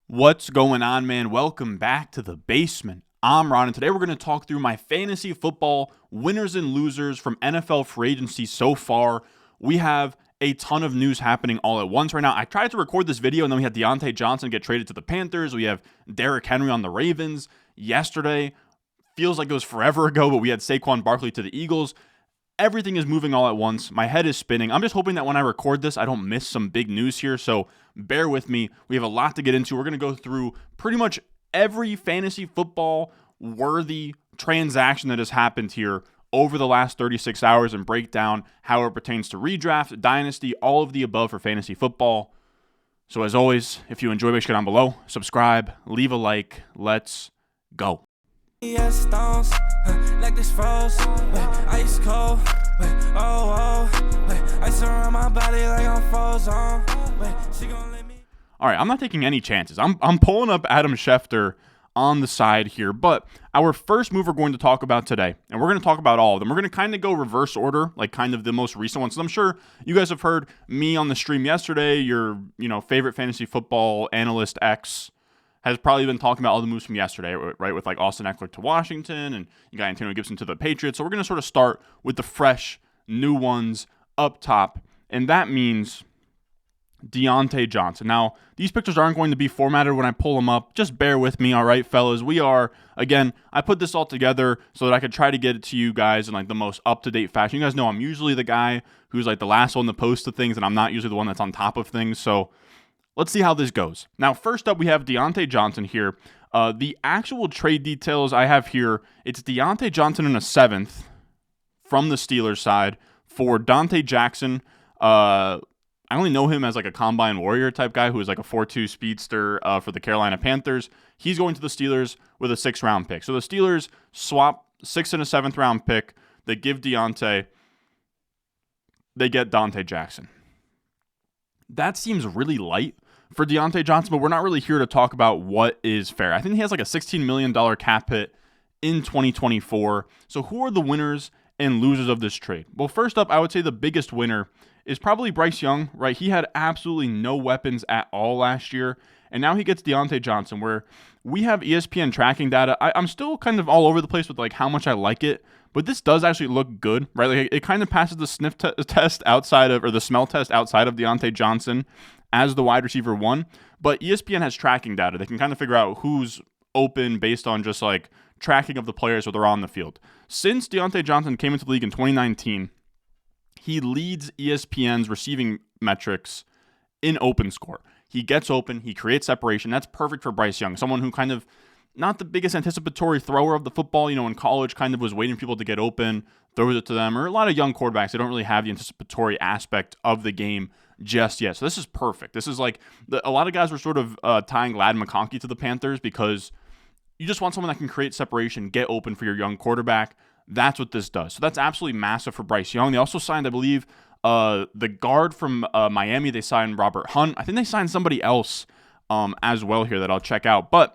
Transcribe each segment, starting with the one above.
What's going on, man? Welcome back to the basement. I'm Ron, and today we're going to talk through my fantasy football winners and losers from NFL free agency so far. We have a ton of news happening all at once right now. I tried to record this video, and then we had Diontae Johnson get traded to the Panthers. We have Derrick Henry on the Ravens yesterday. Feels like it was forever ago, but we had Saquon Barkley to the Eagles. Everything is moving all at once. My head is spinning. I'm just hoping that when I record this, I don't miss some big news here, so bear with me. We have a lot to get into. We're going to go through pretty much every fantasy football worthy transaction that has happened here over the last 36 hours and break down how it pertains to redraft, dynasty, all of the above for fantasy football. So as always, if you enjoy, make sure down below, subscribe, leave a like. Let's go. Yes, stones, like this froze, ice cold, ice around my body like I'm frozen, she gon' let me. All right, I'm not taking any chances. I'm pulling up Adam Schefter on the side here, but our first move we're going to talk about today, and we're going to talk about all of them. We're going to kind of go reverse order, like kind of the most recent ones. So I'm sure you guys have heard me on the stream yesterday, your favorite fantasy football analyst X has probably been talking about all the moves from yesterday, right? With like Austin Ekeler to Washington, and you got Antonio Gibson to the Patriots. So we're going to sort of start with the fresh, new ones up top, and that means Diontae Johnson. Now, these pictures aren't going to be formatted when I pull them up. Just bear with me, all right, fellas? We are, again, I put this all together so that I could try to get it to you guys in like the most up-to-date fashion. You guys know I'm usually the guy who's like the last one to post the things, and I'm not usually the one that's on top of things, so let's see how this goes. Now, first up, we have Diontae Johnson here. The actual trade details I have here, it's Diontae Johnson in a 7th from the Steelers side for Diontae Jackson. I only know him as like a combine warrior type guy who is like a 4.2 speedster for the Carolina Panthers. He's going to the Steelers with a 6th round pick. So the Steelers swap 6th and a 7th round pick. They give Diontae. They get Diontae Jackson. That seems really light for Diontae Johnson, but we're not really here to talk about what is fair. I think he has like a $16 million cap hit in 2024. So who are the winners and losers of this trade? Well, first up, I would say the biggest winner is probably Bryce Young, right? He had absolutely no weapons at all last year, and now he gets Diontae Johnson, where we have ESPN tracking data. I'm still kind of all over the place with like how much I like it, but this does actually look good, right? Like it kind of passes the sniff test outside of, or the smell test outside of Diontae Johnson as the wide receiver 1, but ESPN has tracking data. They can kind of figure out who's open based on just like tracking of the players where they're on the field. Since Diontae Johnson came into the league in 2019, he leads ESPN's receiving metrics in open score. He gets open, he creates separation. That's perfect for Bryce Young, someone who kind of not the biggest anticipatory thrower of the football, in college kind of was waiting for people to get open, throws it to them, or a lot of young quarterbacks, they don't really have the anticipatory aspect of the game just yet. So this is perfect. This is like, a lot of guys were sort of tying Ladd McConkey to the Panthers because you just want someone that can create separation, get open for your young quarterback. That's what this does. So that's absolutely massive for Bryce Young. They also signed, I believe, the guard from Miami. They signed Robert Hunt. I think they signed somebody else as well here that I'll check out. But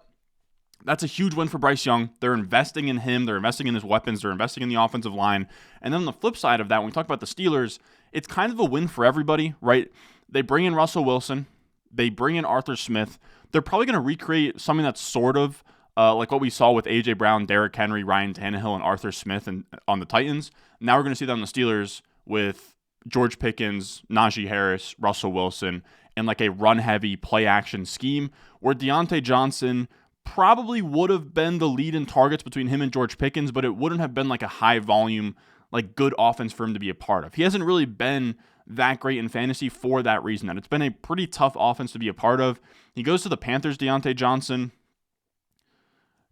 that's a huge win for Bryce Young. They're investing in him. They're investing in his weapons. They're investing in the offensive line. And then on the flip side of that, when we talk about the Steelers, it's kind of a win for everybody, right? They bring in Russell Wilson. They bring in Arthur Smith. They're probably going to recreate something that's sort of like what we saw with A.J. Brown, Derrick Henry, Ryan Tannehill, and Arthur Smith on the Titans. Now we're going to see that on the Steelers with George Pickens, Najee Harris, Russell Wilson, and like a run-heavy play-action scheme where Diontae Johnson probably would have been the lead in targets between him and George Pickens, but it wouldn't have been like a high-volume, like good offense for him to be a part of. He hasn't really been that great in fantasy for that reason. That it's been a pretty tough offense to be a part of. He goes to the Panthers, Diontae Johnson.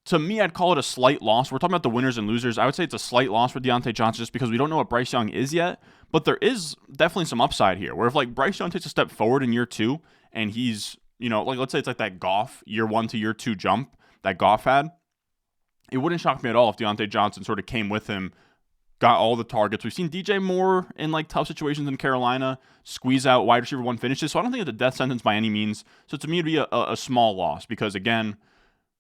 To me, I'd call it a slight loss. We're talking about the winners and losers. I would say it's a slight loss for Diontae Johnson just because we don't know what Bryce Young is yet, but there is definitely some upside here where if like Bryce Young takes a step forward in year 2 and he's, like let's say it's like that Goff year 1 to year 2 jump that Goff had, it wouldn't shock me at all if Diontae Johnson sort of came with him, got all the targets. We've seen DJ Moore in like tough situations in Carolina squeeze out wide receiver 1 finishes, so I don't think it's a death sentence by any means. So to me, it'd be a small loss because again,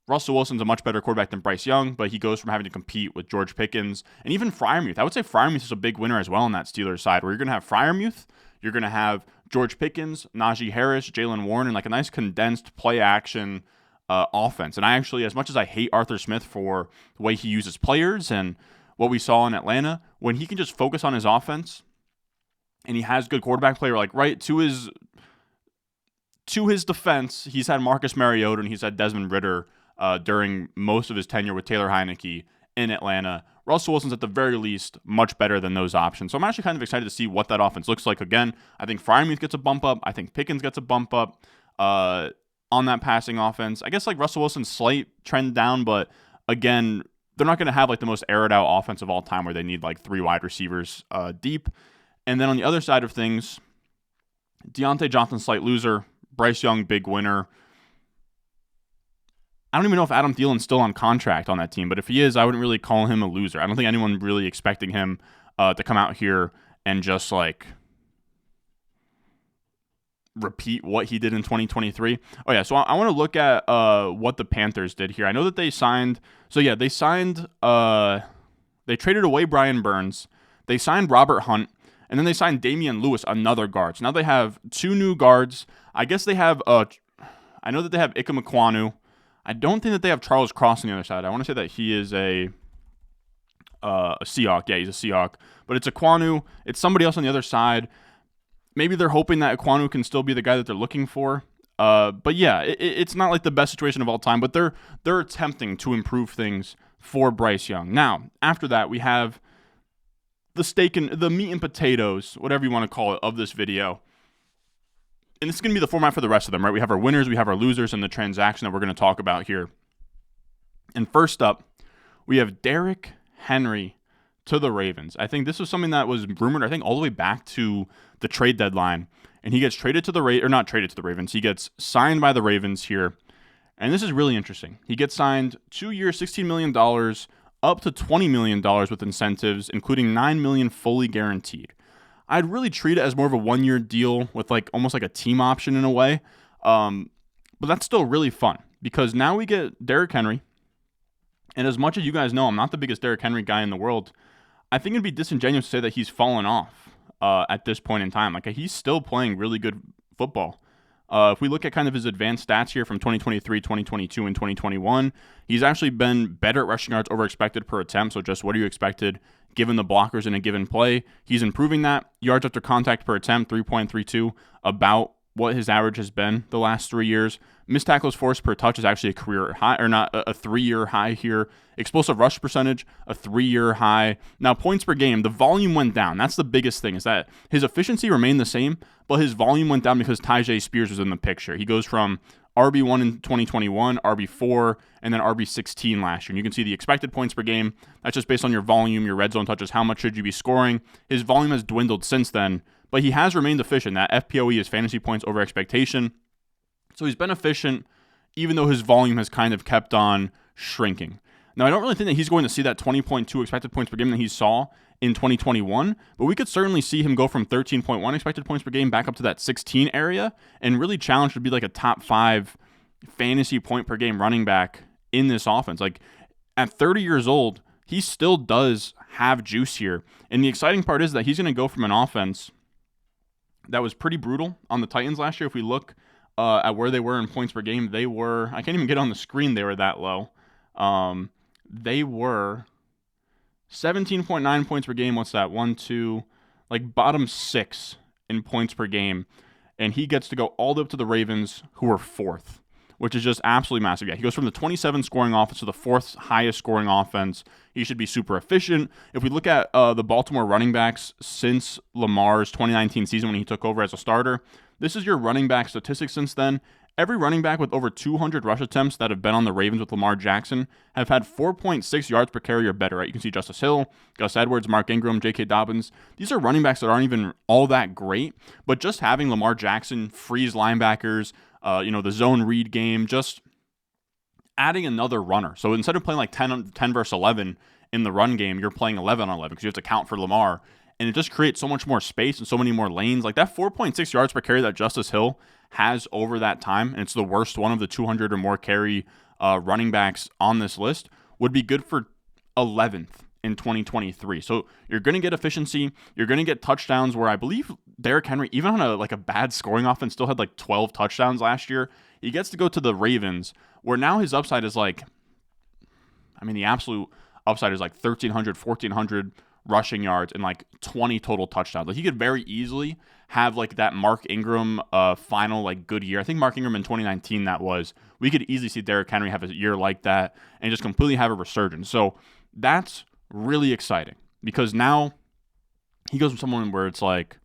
Russell Wilson's a much better quarterback than Bryce Young, but he goes from having to compete with George Pickens and even Freiermuth. I would say Freiermuth is a big winner as well on that Steelers side, where you're going to have Freiermuth, You're going to have George Pickens, Najee Harris, Jalen Warren, and like a nice condensed play action offense. And I actually, as much as I hate Arthur Smith for the way he uses players and what we saw in Atlanta, when he can just focus on his offense and he has good quarterback play, like right to his defense, he's had Marcus Mariota and he's had Desmond Ridder during most of his tenure with Taylor Heineke in Atlanta. Russell Wilson's at the very least much better than those options. So I'm actually kind of excited to see what that offense looks like. Again, I think Freiermuth gets a bump up. I think Pickens gets a bump up on that passing offense. I guess like Russell Wilson's slight trend down, but again, they're not going to have like the most aired out offense of all time where they need like 3 wide receivers deep. And then on the other side of things, Diontae Johnson, slight loser. Bryce Young, big winner. I don't even know if Adam Thielen's still on contract on that team, but if he is, I wouldn't really call him a loser. I don't think anyone really expecting him to come out here and just like repeat what he did in 2023. Oh yeah, so I want to look at what the Panthers did here. I know that they signed. So yeah, they signed. They traded away Brian Burns. They signed Robert Hunt, and then they signed Damian Lewis, another guard. So now they have 2 new guards. I guess they have. I know that they have Ike Mekwonu. I don't think that they have Charles Cross on the other side. I want to say that he is a Seahawk. Yeah, he's a Seahawk. But it's Ekwonu. It's somebody else on the other side. Maybe they're hoping that Ekwonu can still be the guy that they're looking for. But yeah, it's not like the best situation of all time. But they're attempting to improve things for Bryce Young. Now, after that, we have the meat and potatoes, whatever you want to call it, of this video. And this is going to be the format for the rest of them, right? We have our winners, we have our losers, and the transaction that we're going to talk about here. And first up, we have Derrick Henry to the Ravens. I think this was something that was rumored, I think, all the way back to the trade deadline. And he gets traded to the not traded to the Ravens. He gets signed by the Ravens here. And this is really interesting. He gets signed 2 years, $16 million, up to $20 million with incentives, including $9 million fully guaranteed. I'd really treat it as more of a 1-year deal with like almost like a team option in a way. But that's still really fun because now we get Derrick Henry. And as much as you guys know, I'm not the biggest Derrick Henry guy in the world. I think it'd be disingenuous to say that he's fallen off at this point in time. Like he's still playing really good football. If we look at kind of his advanced stats here from 2023, 2022, and 2021, he's actually been better at rushing yards over expected per attempt. So just what are you expected given the blockers in a given play? He's improving that. Yards after contact per attempt, 3.32, about what his average has been the last 3 years. Missed tackles forced per touch is actually a career high, or not a 3-year high here. Explosive rush percentage, a 3-year high. Now, points per game, the volume went down. That's the biggest thing, is that his efficiency remained the same, but his volume went down because Tyjae Spears was in the picture. He goes from RB1 in 2021, RB4, and then RB16 last year. And you can see the expected points per game. That's just based on your volume, your red zone touches, how much should you be scoring. His volume has dwindled since then, but he has remained efficient. That FPOE is fantasy points over expectation. So he's been efficient, even though his volume has kind of kept on shrinking. Now, I don't really think that he's going to see that 20.2 expected points per game that he saw in 2021, but we could certainly see him go from 13.1 expected points per game back up to that 16 area and really challenge to be like a top 5 fantasy point per game running back in this offense. Like at 30 years old, he still does have juice here. And the exciting part is that he's going to go from an offense that was pretty brutal on the Titans last year. If we look at where they were in points per game, they were, I can't even get on the screen, they were that low. They were 17.9 points per game. What's that? 1, 2, like bottom 6 in points per game. And he gets to go all the way up to the Ravens, who are 4th, which is just absolutely massive. Yeah, he goes from the 27 scoring offense to the 4th highest scoring offense. He should be super efficient. If we look at the Baltimore running backs since Lamar's 2019 season when he took over as a starter, this is your running back statistics since then. Every running back with over 200 rush attempts that have been on the Ravens with Lamar Jackson have had 4.6 yards per carry or better, right? You can see Justice Hill, Gus Edwards, Mark Ingram, J.K. Dobbins. These are running backs that aren't even all that great, but just having Lamar Jackson freeze linebackers, the zone read game, just adding another runner. So instead of playing like 10 versus 11 in the run game, you're playing 11 on 11 because you have to count for Lamar. And it just creates so much more space and so many more lanes. Like that 4.6 yards per carry that Justice Hill has over that time, and it's the worst one of the 200 or more carry running backs on this list, would be good for 11th in 2023. So you're going to get efficiency. You're going to get touchdowns where I believe Derrick Henry, even on a bad scoring offense, still had like 12 touchdowns last year. He gets to go to the Ravens, where now his upside is like, the absolute upside is like 1,300, 1,400 rushing yards and like 20 total touchdowns. Like he could very easily have like that Mark Ingram final like good year. I think Mark Ingram in 2019 that was. We could easily see Derrick Henry have a year like that and just completely have a resurgence. So that's really exciting because now he goes from someone where it's like,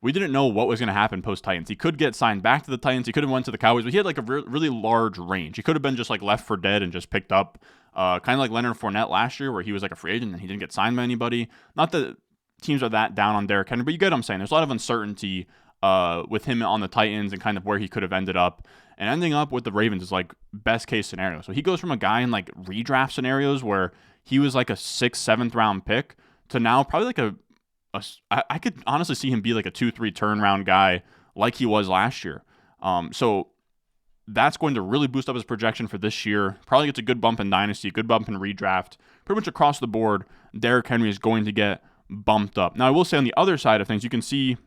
we didn't know what was going to happen post-Titans. He could get signed back to the Titans. He could have went to the Cowboys, but he had like a really large range. He could have been just like left for dead and just picked up, kind of like Leonard Fournette last year where he was like a free agent and he didn't get signed by anybody. Not that teams are that down on Derrick Henry, but you get what I'm saying. There's a lot of uncertainty with him on the Titans and kind of where he could have ended up. And ending up with the Ravens is like best case scenario. So he goes from a guy in like redraft scenarios where he was like a 6th, 7th round pick to now probably like I could honestly see him be like a 2-3 turnaround guy like he was last year. So that's going to really boost up his projection for this year. Probably gets a good bump in dynasty, good bump in redraft. Pretty much across the board, Derrick Henry is going to get bumped up. Now, I will say on the other side of things, you can see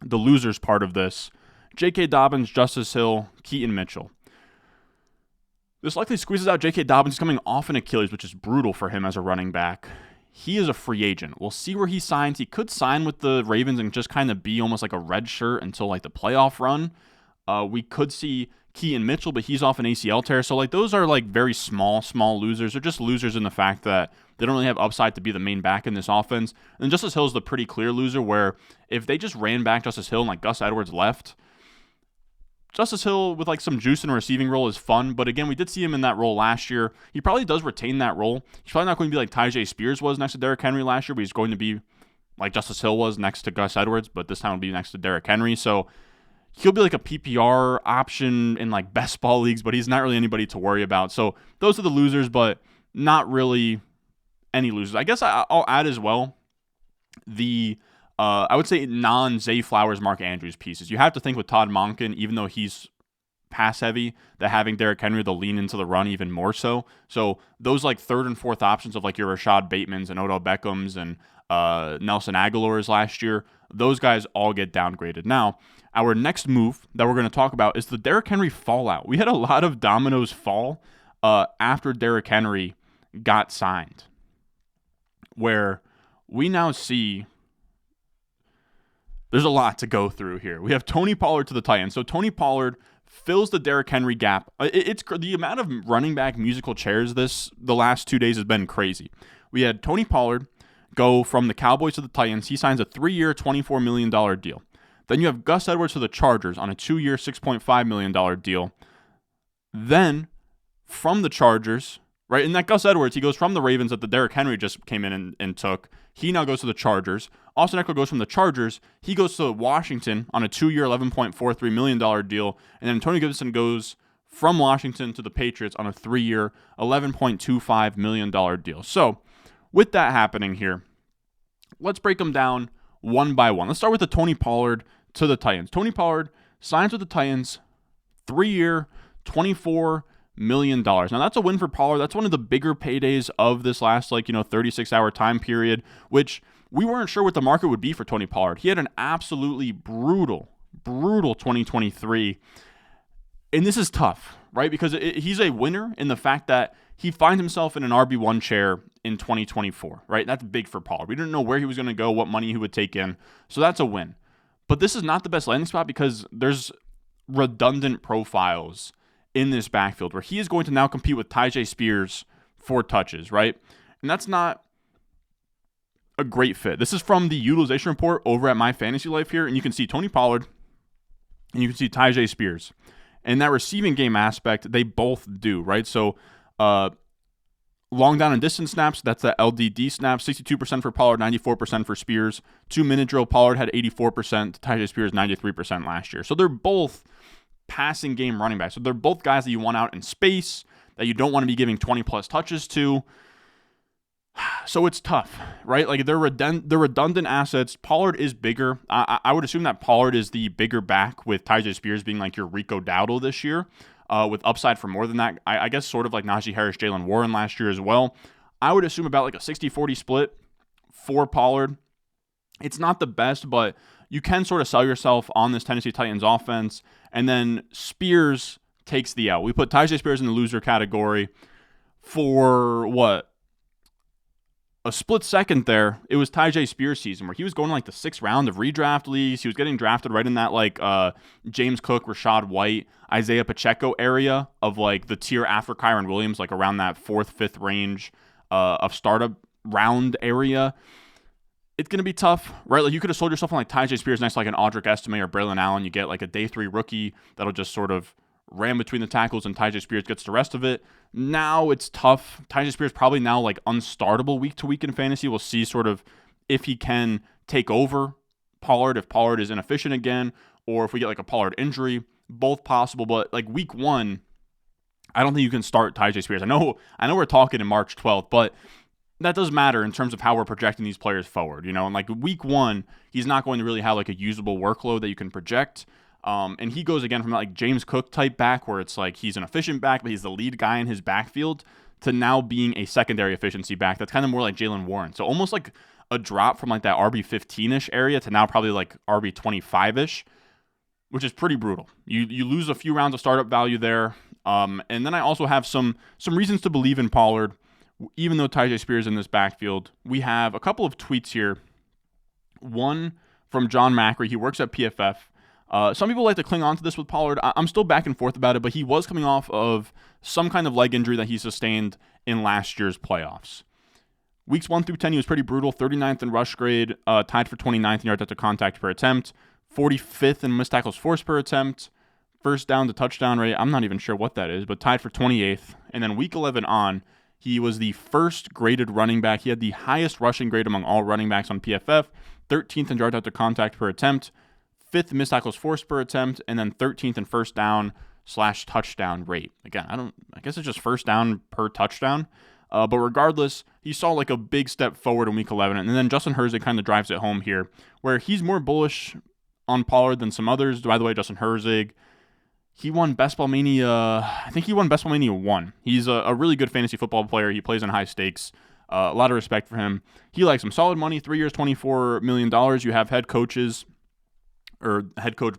the losers part of this. J.K. Dobbins, Justice Hill, Keaton Mitchell. This likely squeezes out J.K. Dobbins. He's coming off an Achilles, which is brutal for him as a running back. He is a free agent. We'll see where he signs. He could sign with the Ravens and just kind of be almost like a red shirt until like the playoff run. We could see Keaton Mitchell, but he's off an ACL tear. So like those are like very small losers. They're just losers in the fact that they don't really have upside to be the main back in this offense. And Justice Hill is the pretty clear loser where if they just ran back Justice Hill and like Gus Edwards left, Justice Hill with like some juice in a receiving role is fun, but again, we did see him in that role last year. He probably does retain that role. He's probably not going to be like Tyjae Spears was next to Derrick Henry last year, but he's going to be like Justice Hill was next to Gus Edwards, but this time will be next to Derrick Henry. So he'll be like a PPR option in like best ball leagues, but he's not really anybody to worry about. So those are the losers, but not really any losers. I guess I'll add as well the I would say non-Zay Flowers, Mark Andrews pieces. You have to think with Todd Monken, even though he's pass heavy, that having Derrick Henry, they'll lean into the run even more so. So those like 3rd and 4th options of like your Rashad Batemans and Odell Beckhams and Nelson Aguilar's last year, those guys all get downgraded. Now, our next move that we're going to talk about is the Derrick Henry fallout. We had a lot of dominoes fall after Derrick Henry got signed, where we now see there's a lot to go through here. We have Tony Pollard to the Titans. So Tony Pollard fills the Derrick Henry gap. It's the amount of running back musical chairs the last 2 days has been crazy. We had Tony Pollard go from the Cowboys to the Titans. He signs a 3-year, $24 million deal. Then you have Gus Edwards to the Chargers on a 2-year, $6.5 million deal. Then from the Chargers, right, and that Gus Edwards, he goes from the Ravens that the Derrick Henry just came in and took. He now goes to the Chargers. Austin Ekeler goes from the Chargers. He goes to Washington on a 2-year, $11.43 million deal. And then Antonio Gibson goes from Washington to the Patriots on a 3-year, $11.25 million deal. So with that happening here, let's break them down one by one. Let's start with the Tony Pollard to the Titans. Tony Pollard signs with the Titans, 3-year, $24 million. Now that's a win for Pollard. That's one of the bigger paydays of this last 36-hour time period, which we weren't sure what the market would be for Tony Pollard. He had an absolutely brutal 2023. And this is tough, right? Because he's a winner in the fact that he finds himself in an RB1 chair in 2024, right? That's big for Pollard. We didn't know where he was going to go, what money he would take in. So that's a win. But this is not the best landing spot because there's redundant profiles in this backfield where he is going to now compete with Tyjae Spears for touches, right? And that's not a great fit. This is from the utilization report over at My Fantasy Life here, and you can see Tony Pollard and you can see Tyjae Spears. And that receiving game aspect, they both do, right? So long down and distance snaps, that's the LDD snaps, 62% for Pollard, 94% for Spears. 2-minute drill, Pollard had 84%, Tyjae Spears 93% last year. So they're both passing game running backs. So they're both guys that you want out in space, that you don't want to be giving 20-plus touches to. So it's tough, right? Like they're redundant assets. Pollard is bigger. I would assume that Pollard is the bigger back with Tyjae Spears being like your Rico Dowdle this year with upside for more than that. I guess sort of like Najee Harris, Jalen Warren last year as well. I would assume about like a 60-40 split for Pollard. It's not the best, but you can sort of sell yourself on this Tennessee Titans offense. And then Spears takes the L. We put Tyjae Spears in the loser category for what? A split second there. It was Tyjae Spears season where he was going like the 6th round of redraft leagues. He was getting drafted right in that like James Cook, Rashad White, Isaiah Pacheco area of like the tier after Kyron Williams, like around that 4th, 5th range of startup round area. It's going to be tough, right? Like you could have sold yourself on like Tyjae Spears next to like an Audric Estime or Braylon Allen. You get like a day 3 rookie that'll just sort of ram between the tackles and Tyjae Spears gets the rest of it. Now it's tough. Tyjae Spears probably now like unstartable week to week in fantasy. We'll see sort of if he can take over Pollard, if Pollard is inefficient again, or if we get like a Pollard injury. Both possible, but like week 1, I don't think you can start Tyjae Spears. I know we're talking in March 12th, but that does matter in terms of how we're projecting these players forward, you know, and like week 1, he's not going to really have like a usable workload that you can project. And he goes again from like James Cook type back where it's like he's an efficient back, but he's the lead guy in his backfield to now being a secondary efficiency back. That's kind of more like Jaylen Warren. So almost like a drop from like that RB 15-ish area to now probably like RB 25-ish, which is pretty brutal. You lose a few rounds of startup value there. And then I also have some reasons to believe in Pollard. Even though Tyjae Spears in this backfield, we have a couple of tweets here. One from John Macri. He works at PFF. Some people like to cling on to this with Pollard. I'm still back and forth about it, but he was coming off of some kind of leg injury that he sustained in last year's playoffs. Weeks 1 through 10, he was pretty brutal. 39th in rush grade, tied for 29th in yards after contact per attempt, 45th in missed tackles forced per attempt, first down to touchdown rate. I'm not even sure what that is, but tied for 28th. And then week 11 on, he was the first graded running back. He had the highest rushing grade among all running backs on PFF, 13th in yards after contact per attempt, 5th in missed tackles forced per attempt, and then 13th in first down / touchdown rate. Again, I guess it's just first down per touchdown. But regardless, he saw like a big step forward in week 11. And then Justin Herzig kind of drives it home here, where he's more bullish on Pollard than some others. By the way, Justin Herzig, he won Best Ball Mania. I think he won Best Ball Mania 1. He's a really good fantasy football player. He plays in high stakes. A lot of respect for him. He likes him. Solid money, 3 years, $24 million. You have head coach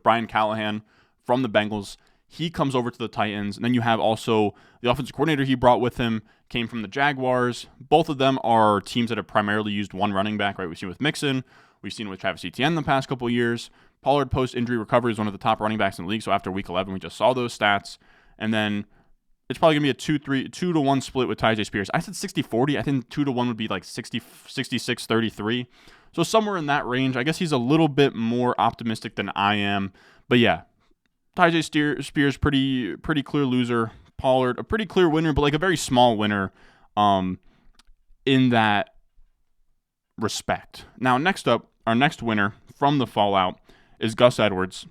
Brian Callahan from the Bengals. He comes over to the Titans. And then you have also the offensive coordinator he brought with him, came from the Jaguars. Both of them are teams that have primarily used one running back, right? We've seen with Mixon. We've seen with Travis Etienne the past couple of years. Pollard post-injury recovery is one of the top running backs in the league. So after week 11, we just saw those stats. And then it's probably going to be a 2-to-1 split with Tyjae Spears. I said 60-40. I think 2-to-1 would be like 66-33. So somewhere in that range. I guess he's a little bit more optimistic than I am. But yeah, Tyjae Spears, pretty clear loser. Pollard, a pretty clear winner, but like a very small winner in that respect. Now, next up, our next winner from the fallout is Gus Edwards.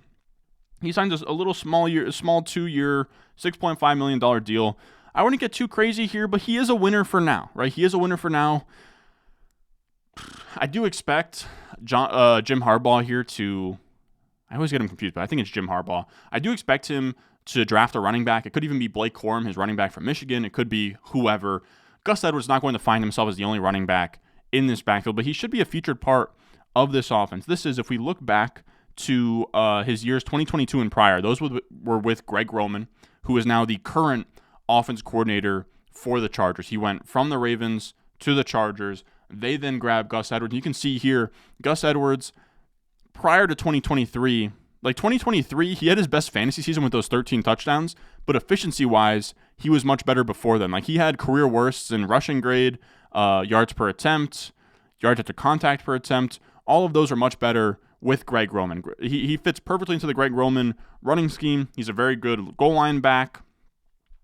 He signed a little small 2-year, $6.5 million deal. I wouldn't get too crazy here, but he is a winner for now, right? He is a winner for now. I do expect Jim Harbaugh here to... I always get him confused, but I think it's Jim Harbaugh. I do expect him to draft a running back. It could even be Blake Corum, his running back from Michigan. It could be whoever. Gus Edwards is not going to find himself as the only running back in this backfield, but he should be a featured part of this offense. This is, if we look back to his years 2022 and prior, those were with Greg Roman, who is now the current offense coordinator for the Chargers. He went from the Ravens to the Chargers. They then grabbed Gus Edwards. You can see here, Gus Edwards, prior to 2023, like 2023, he had his best fantasy season with those 13 touchdowns, but efficiency-wise, he was much better before then. Like he had career worsts in rushing grade, yards per attempt, yards after contact per attempt. All of those are much better with Greg Roman. He fits perfectly into the Greg Roman running scheme. He's a very good goal line back.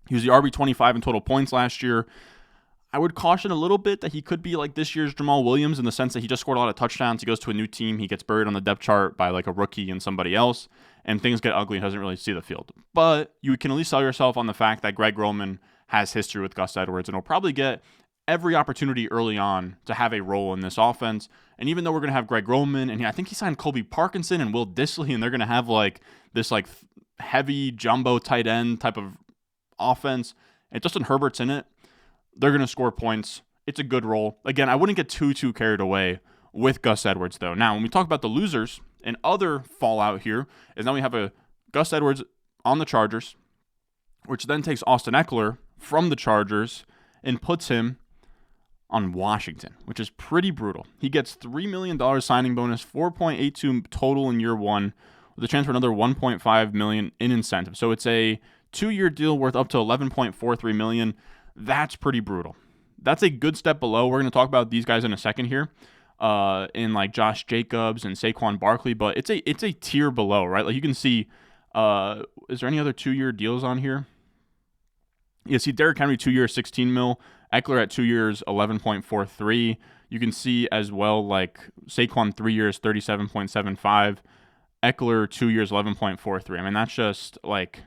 He was the RB25 in total points last year. I would caution a little bit that he could be like this year's Jamal Williams in the sense that he just scored a lot of touchdowns. He goes to a new team. He gets buried on the depth chart by like a rookie and somebody else, and things get ugly and doesn't really see the field. But you can at least sell yourself on the fact that Greg Roman has history with Gus Edwards and will probably get every opportunity early on to have a role in this offense. And even though we're going to have Greg Roman, and I think he signed Colby Parkinson and Will Dissly, and they're going to have like this like heavy jumbo tight end type of offense, and Justin Herbert's in it, they're going to score points. It's a good role. Again, I wouldn't get too carried away with Gus Edwards, though. Now, when we talk about the losers and other fallout here, is now we have a Gus Edwards on the Chargers, which then takes Austin Ekeler from the Chargers and puts him on Washington, which is pretty brutal. He gets $3 million signing bonus, 4.82 total in year one, with a chance for another 1.5 million in incentive. So it's a 2-year deal worth up to 11.43 million. That's pretty brutal. That's a good step below. We're going to talk about these guys in a second here, in like Josh Jacobs and Saquon Barkley, but it's a tier below, right? Like you can see, is there any other 2-year deals on here? You see Derrick Henry 2 years, 16 mil. Ekeler at 2 years, 11.43. You can see as well like Saquon 3 years, 37.75. Ekeler 2 years, 11.43. I mean, that's just like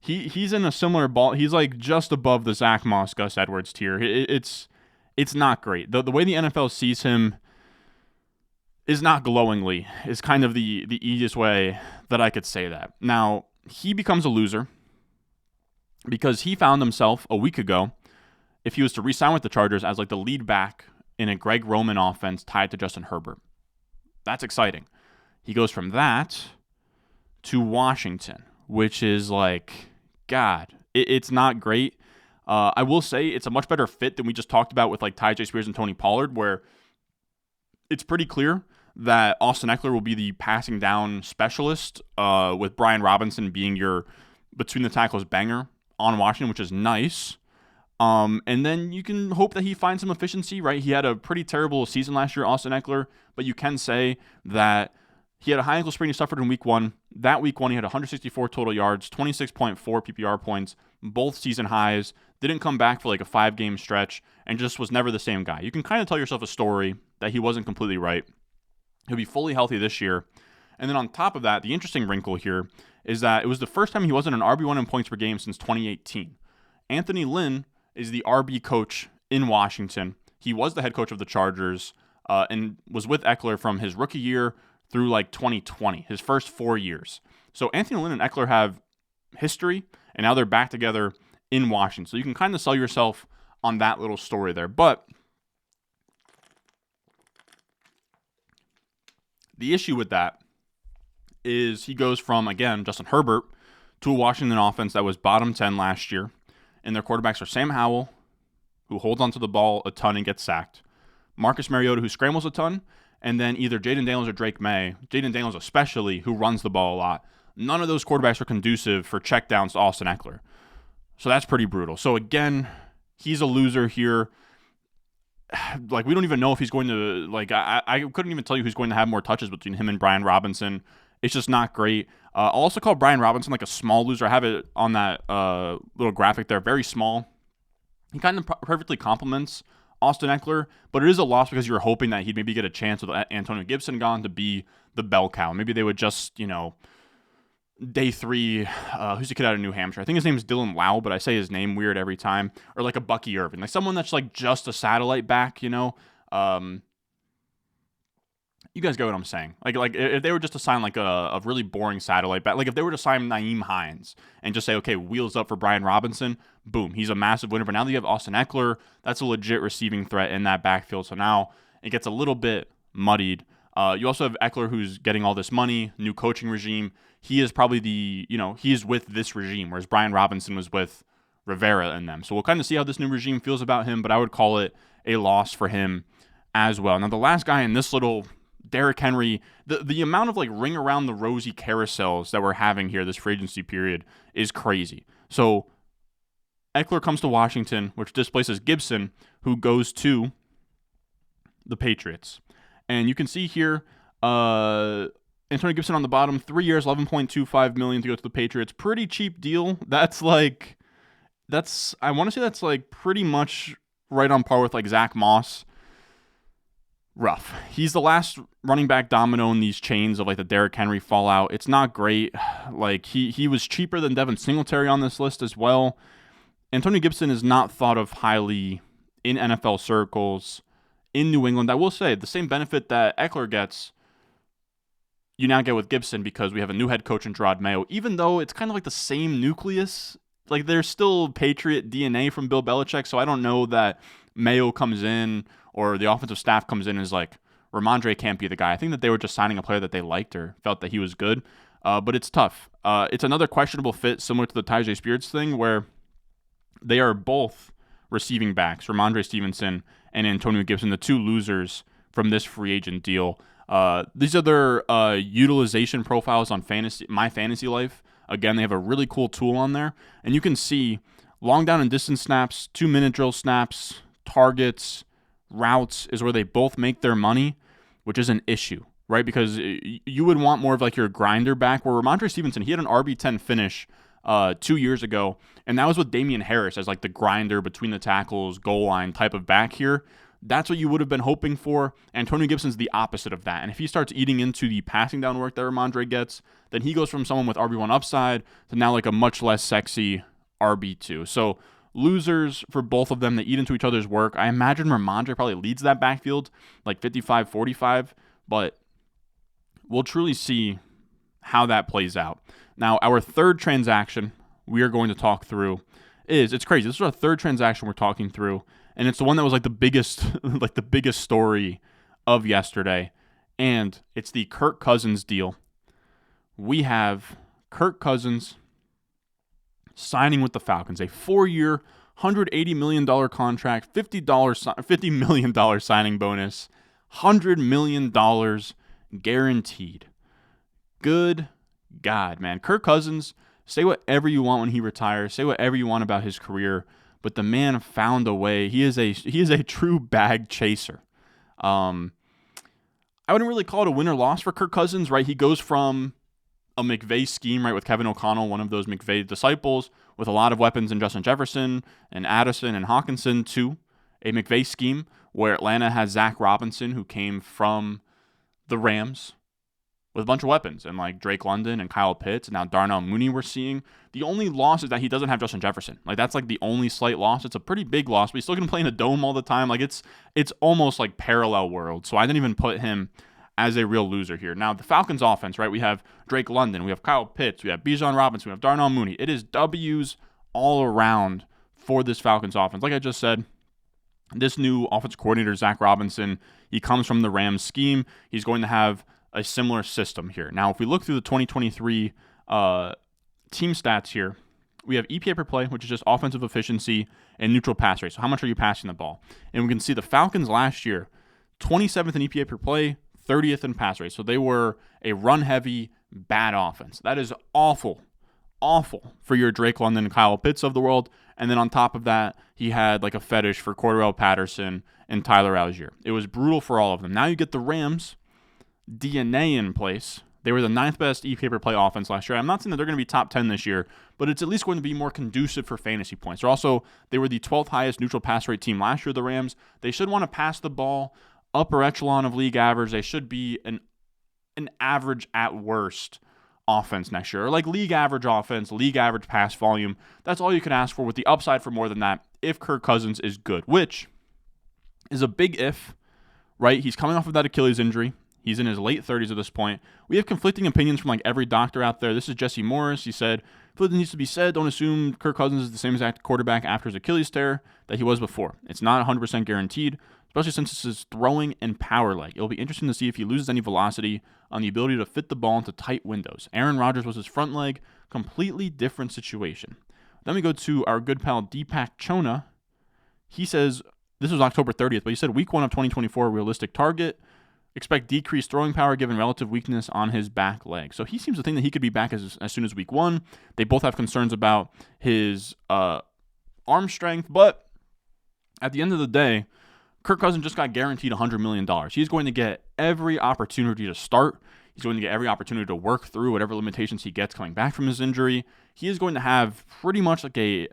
he's in a similar ball. He's like just above the Zach Moss, Gus Edwards tier. It's not great. The way the NFL sees him is not glowingly. Is kind of the easiest way that I could say that. Now he becomes a loser because he found himself a week ago, if he was to re-sign with the Chargers, as like the lead back in a Greg Roman offense tied to Justin Herbert. That's exciting. He goes from that to Washington, which is like, God, it's not great. I will say it's a much better fit than we just talked about with like Tyjae Spears and Tony Pollard, where it's pretty clear that Austin Ekeler will be the passing down specialist, with Brian Robinson being your between the tackles banger on Washington, which is nice. And then you can hope that he finds some efficiency, right? He had a pretty terrible season last year, Austin Ekeler, but you can say that he had a high ankle sprain he suffered in week one. That week one, he had 164 total yards, 26.4 PPR points, both season highs, didn't come back for like a 5-game stretch, and just was never the same guy. You can kind of tell yourself a story that he wasn't completely right. He'll be fully healthy this year. And then on top of that, the interesting wrinkle here is that it was the first time he wasn't an RB1 in points per game since 2018. Anthony Lynn is the RB coach in Washington. He was the head coach of the Chargers, and was with Ekeler from his rookie year through like 2020, his first 4 years. So Anthony Lynn and Ekeler have history, and now they're back together in Washington. So you can kind of sell yourself on that little story there. But the issue with that is he goes from, again, Justin Herbert to a Washington offense that was bottom 10 last year. And their quarterbacks are Sam Howell, who holds onto the ball a ton and gets sacked, Marcus Mariota, who scrambles a ton, and then either Jaden Daniels or Drake May, Jaden Daniels especially, who runs the ball a lot. None of those quarterbacks are conducive for checkdowns to Austin Ekeler. So that's pretty brutal. So again, he's a loser here. Like, we don't even know if he's going to, like, I couldn't even tell you who's going to have more touches between him and Brian Robinson. It's just not great. I'll also call Brian Robinson like a small loser. I have it on that little graphic there. Very small. He kind of perfectly complements Austin Ekeler, but it is a loss because you're hoping that he'd maybe get a chance with Antonio Gibson gone to be the bell cow. Maybe they would just, day 3, who's the kid out of New Hampshire? I think his name is Dylan Lau, but I say his name weird every time. Or like a Bucky Irvin. Like someone that's like just a satellite back, You guys get what I'm saying. Like if they were just to sign like a really boring satellite back, like if they were to sign Nyheim Hines and just say, okay, wheels up for Brian Robinson, boom, he's a massive winner. But now that you have Austin Ekeler, that's a legit receiving threat in that backfield. So now it gets a little bit muddied. You also have Ekeler, who's getting all this money, new coaching regime. He is probably he is with this regime, whereas Brian Robinson was with Rivera and them. So we'll kind of see how this new regime feels about him, but I would call it a loss for him as well. Now, the last guy in this little Derrick Henry, the amount of like ring around the rosy carousels that we're having here this free agency period is crazy. So Ekeler comes to Washington, which displaces Gibson, who goes to the Patriots. And you can see here, Antonio Gibson on the bottom, 3 years, $11.25 million to go to the Patriots. Pretty cheap deal. I want to say that's like pretty much right on par with like Zach Moss. Rough. He's the last running back domino in these chains of like the Derrick Henry fallout. It's not great. Like he was cheaper than Devin Singletary on this list as well. Antonio Gibson is not thought of highly in NFL circles in New England. I will say the same benefit that Ekeler gets, you now get with Gibson because we have a new head coach in Gerard Mayo. Even though it's kind of like the same nucleus, like there's still Patriot DNA from Bill Belichick. So I don't know that Mayo comes in or the offensive staff comes in and is like Ramondre can't be the guy. I think that they were just signing a player that they liked or felt that he was good. But it's tough. It's another questionable fit, similar to the Tyjae Spears thing, where they are both receiving backs, Ramondre Stevenson and Antonio Gibson, the two losers from this free agent deal. These are their utilization profiles on My Fantasy Life. Again, they have a really cool tool on there, and you can see long down and distance snaps, 2-minute drill snaps, targets, routes is where they both make their money, which is an issue, right? Because you would want more of like your grinder back, where Ramondre Stevenson, he had an RB10 finish 2 years ago, and that was with Damian Harris as like the grinder between the tackles, goal line type of back here. That's what you would have been hoping for. Antonio Gibson's the opposite of that. And if he starts eating into the passing down work that Ramondre gets, then he goes from someone with RB1 upside to now like a much less sexy RB2. So losers for both of them. They eat into each other's work. I imagine Ramondre probably leads that backfield like 55-45, but we'll truly see how that plays out. Now, our third transaction we are going to talk through it's crazy. This is our third transaction we're talking through, and it's the one that was like the biggest story of yesterday, and it's the Kirk Cousins deal. We have Kirk Cousins signing with the Falcons, a 4-year, $180 million contract, $50 million signing bonus, $100 million guaranteed. Good God, man. Kirk Cousins, say whatever you want when he retires, say whatever you want about his career, but the man found a way. He is a true bag chaser. I wouldn't really call it a win or loss for Kirk Cousins, right? He goes from a McVay scheme, right, with Kevin O'Connell, one of those McVay disciples, with a lot of weapons in Justin Jefferson and Addison and Hawkinson, to a McVay scheme where Atlanta has Zack Robinson, who came from the Rams, with a bunch of weapons, and like Drake London and Kyle Pitts, and now Darnell Mooney we're seeing. The only loss is that he doesn't have Justin Jefferson. Like, that's like the only slight loss. It's a pretty big loss, but he's still going to play in a dome all the time. Like, it's almost like parallel world. So I didn't even put him as a real loser here. Now, the Falcons offense, right? We have Drake London, we have Kyle Pitts, we have Bijan Robinson, we have Darnell Mooney. It is W's all around for this Falcons offense. Like I just said, this new offensive coordinator, Zack Robinson, he comes from the Rams scheme. He's going to have a similar system here. Now, if we look through the 2023 team stats here, we have EPA per play, which is just offensive efficiency, and neutral pass rate. So how much are you passing the ball? And we can see the Falcons last year, 27th in EPA per play, 30th in pass rate. So they were a run-heavy, bad offense. That is awful for your Drake London and Kyle Pitts of the world. And then on top of that, he had like a fetish for Cordarrelle Patterson and Tyler Algier. It was brutal for all of them. Now you get the Rams DNA in place. They were the 9th best EPA per play offense last year. I'm not saying that they're going to be top 10 this year, but it's at least going to be more conducive for fantasy points. They were the 12th highest neutral pass rate team last year, the Rams. They should want to pass the ball upper echelon of league average. They should be an average at worst offense next year, or like league average offense, league average pass volume. That's all you can ask for, with the upside for more than that if Kirk Cousins is good, which is a big if, right? He's coming off of that Achilles injury. He's in his late 30s at this point. We have conflicting opinions from like every doctor out there. This is Jesse Morris. He said, "If needs to be said, don't assume Kirk Cousins is the same exact quarterback after his Achilles tear that he was before. It's not 100% guaranteed, especially since it's his throwing and power leg. It'll be interesting to see if he loses any velocity on the ability to fit the ball into tight windows. Aaron Rodgers was his front leg. Completely different situation." Then we go to our good pal Deepak Chona. He says, this was October 30th, but he said week 1 of 2024 realistic target. Expect decreased throwing power given relative weakness on his back leg. So he seems to think that he could be back as soon as week 1. They both have concerns about his arm strength, but at the end of the day, Kirk Cousins just got guaranteed $100 million. He's going to get every opportunity to start. He's going to get every opportunity to work through whatever limitations he gets coming back from his injury. He is going to have pretty much like a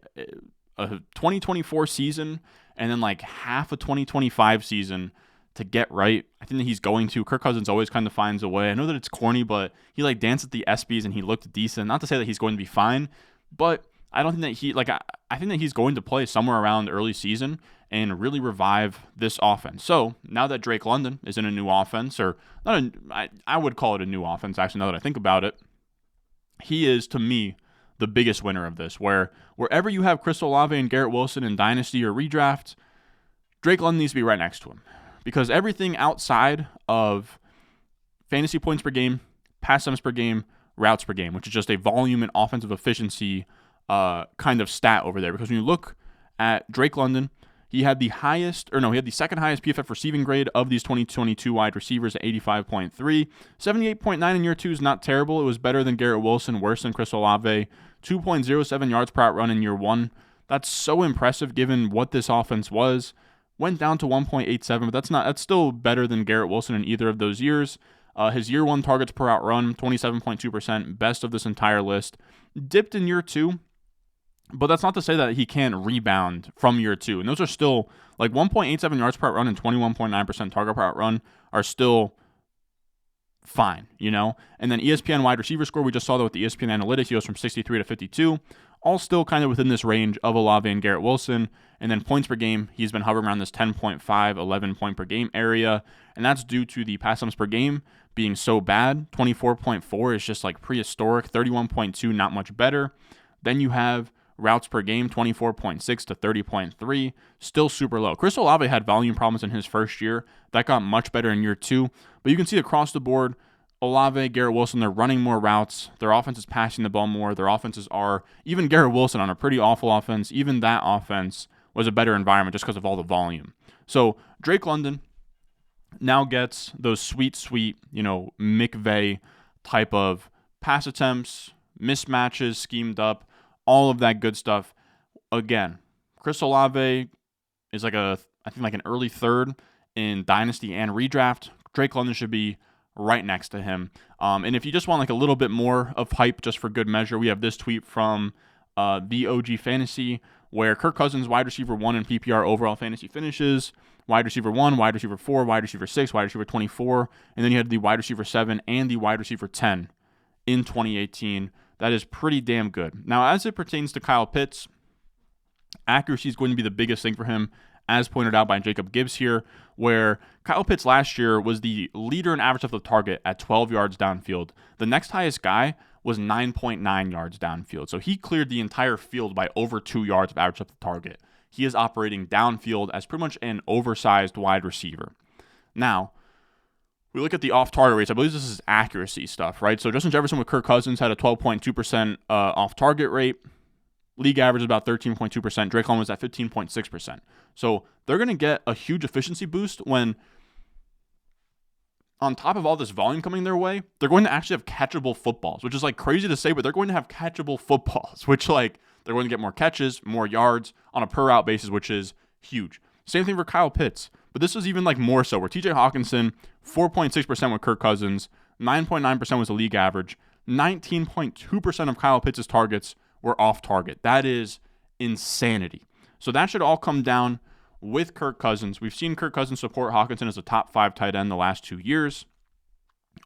2024 season and then like half a 2025 season to get right. I think that he's going to. Kirk Cousins always kind of finds a way. I know that it's corny, but he like danced at the ESPYs and he looked decent. Not to say that he's going to be fine, but I don't think that I think that he's going to play somewhere around early season and really revive this offense. So now that Drake London is in a new offense, or not, I would call it a new offense actually. Now that I think about it, he is to me the biggest winner of this. Wherever you have Chris Olave and Garrett Wilson in dynasty or redraft, Drake London needs to be right next to him. because everything outside of fantasy points per game, pass attempts per game, routes per game, which is just a volume and offensive efficiency kind of stat over there. Because when you look at Drake London, he had the second highest PFF receiving grade of these 2022 wide receivers at 85.3. 78.9 in year 2 is not terrible. It was better than Garrett Wilson, worse than Chris Olave. 2.07 yards per out run in year 1. That's so impressive given what this offense was. Went down to 1.87, but that's still better than Garrett Wilson in either of those years. His year 1 targets per out run, 27.2%, best of this entire list. Dipped in year 2, but that's not to say that he can't rebound from year 2. And those are still, like 1.87 yards per out run and 21.9% target per out run are still fine, And then ESPN wide receiver score, we just saw that with the ESPN analytics, he goes from 63 to 52. All still kind of within this range of Olave and Garrett Wilson. And then points per game, he's been hovering around this 10.5, 11 point per game area. And that's due to the pass attempts per game being so bad. 24.4 is just like prehistoric. 31.2, not much better. Then you have routes per game, 24.6 to 30.3, still super low. Chris Olave had volume problems in his first year. That got much better in year 2. But you can see across the board, Olave, Garrett Wilson, they're running more routes. Their offense is passing the ball more. Their offenses are, even Garrett Wilson on a pretty awful offense, even that offense was a better environment just because of all the volume. So Drake London now gets those sweet, McVay type of pass attempts, mismatches, schemed up, all of that good stuff. Again, Chris Olave is I think an early third in dynasty and redraft. Drake London should be right next to him. And if you just want like a little bit more of hype just for good measure, we have this tweet from the OG Fantasy where Kirk Cousins, wide receiver 1 in PPR overall fantasy finishes, wide receiver 1, wide receiver 4, wide receiver 6, wide receiver 24, and then you had the wide receiver 7 and the wide receiver 10 in 2018. That is pretty damn good. Now, as it pertains to Kyle Pitts, accuracy is going to be the biggest thing for him, as pointed out by Jacob Gibbs here, where Kyle Pitts last year was the leader in average depth of target at 12 yards downfield. The next highest guy was 9.9 yards downfield. So he cleared the entire field by over 2 yards of average depth of target. He is operating downfield as pretty much an oversized wide receiver. Now, we look at the off-target rates. I believe this is accuracy stuff, right? So Justin Jefferson with Kirk Cousins had a 12.2% off-target rate. League average is about 13.2%. Drake London was at 15.6%. So they're going to get a huge efficiency boost when, on top of all this volume coming their way, they're going to actually have catchable footballs, which is like crazy to say, but they're going to have catchable footballs, which like they're going to get more catches, more yards on a per route basis, which is huge. Same thing for Kyle Pitts, but this is even like more so where TJ Hawkinson, 4.6% with Kirk Cousins, 9.9% was the league average, 19.2% of Kyle Pitts' targets were off target. That is insanity. So that should all come down with Kirk Cousins. We've seen Kirk Cousins support Hawkinson as a top 5 tight end the last 2 years.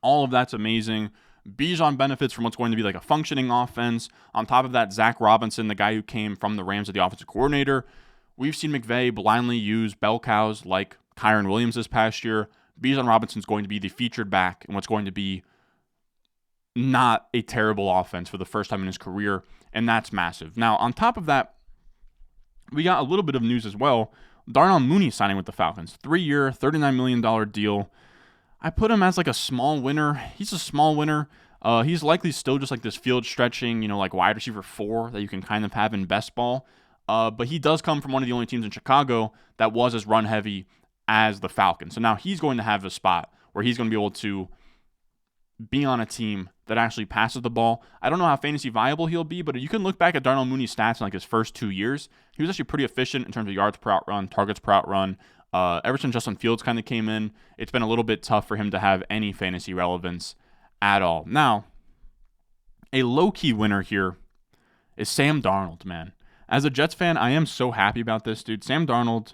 All of that's amazing. Bijan benefits from what's going to be like a functioning offense. On top of that, Zack Robinson, the guy who came from the Rams as the offensive coordinator. We've seen McVay blindly use bell cows like Kyron Williams this past year. Bijan Robinson's going to be the featured back in what's going to be not a terrible offense for the first time in his career, and that's massive. Now, on top of that, we got a little bit of news as well. Darnell Mooney signing with the Falcons. 3-year, $39 million deal. I put him as like a small winner. He's a small winner. He's likely still just like this field stretching, like wide receiver 4 that you can kind of have in best ball. But he does come from one of the only teams in Chicago that was as run heavy as the Falcons. So now he's going to have a spot where he's going to be able to be on a team that actually passes the ball. I don't know how fantasy viable he'll be, but you can look back at Darnell Mooney's stats in like his first 2 years. He was actually pretty efficient in terms of yards per out run, targets per out run. Ever since Justin Fields kind of came in, it's been a little bit tough for him to have any fantasy relevance at all. Now, a low-key winner here is Sam Darnold, man. As a Jets fan, I am so happy about this, dude. Sam Darnold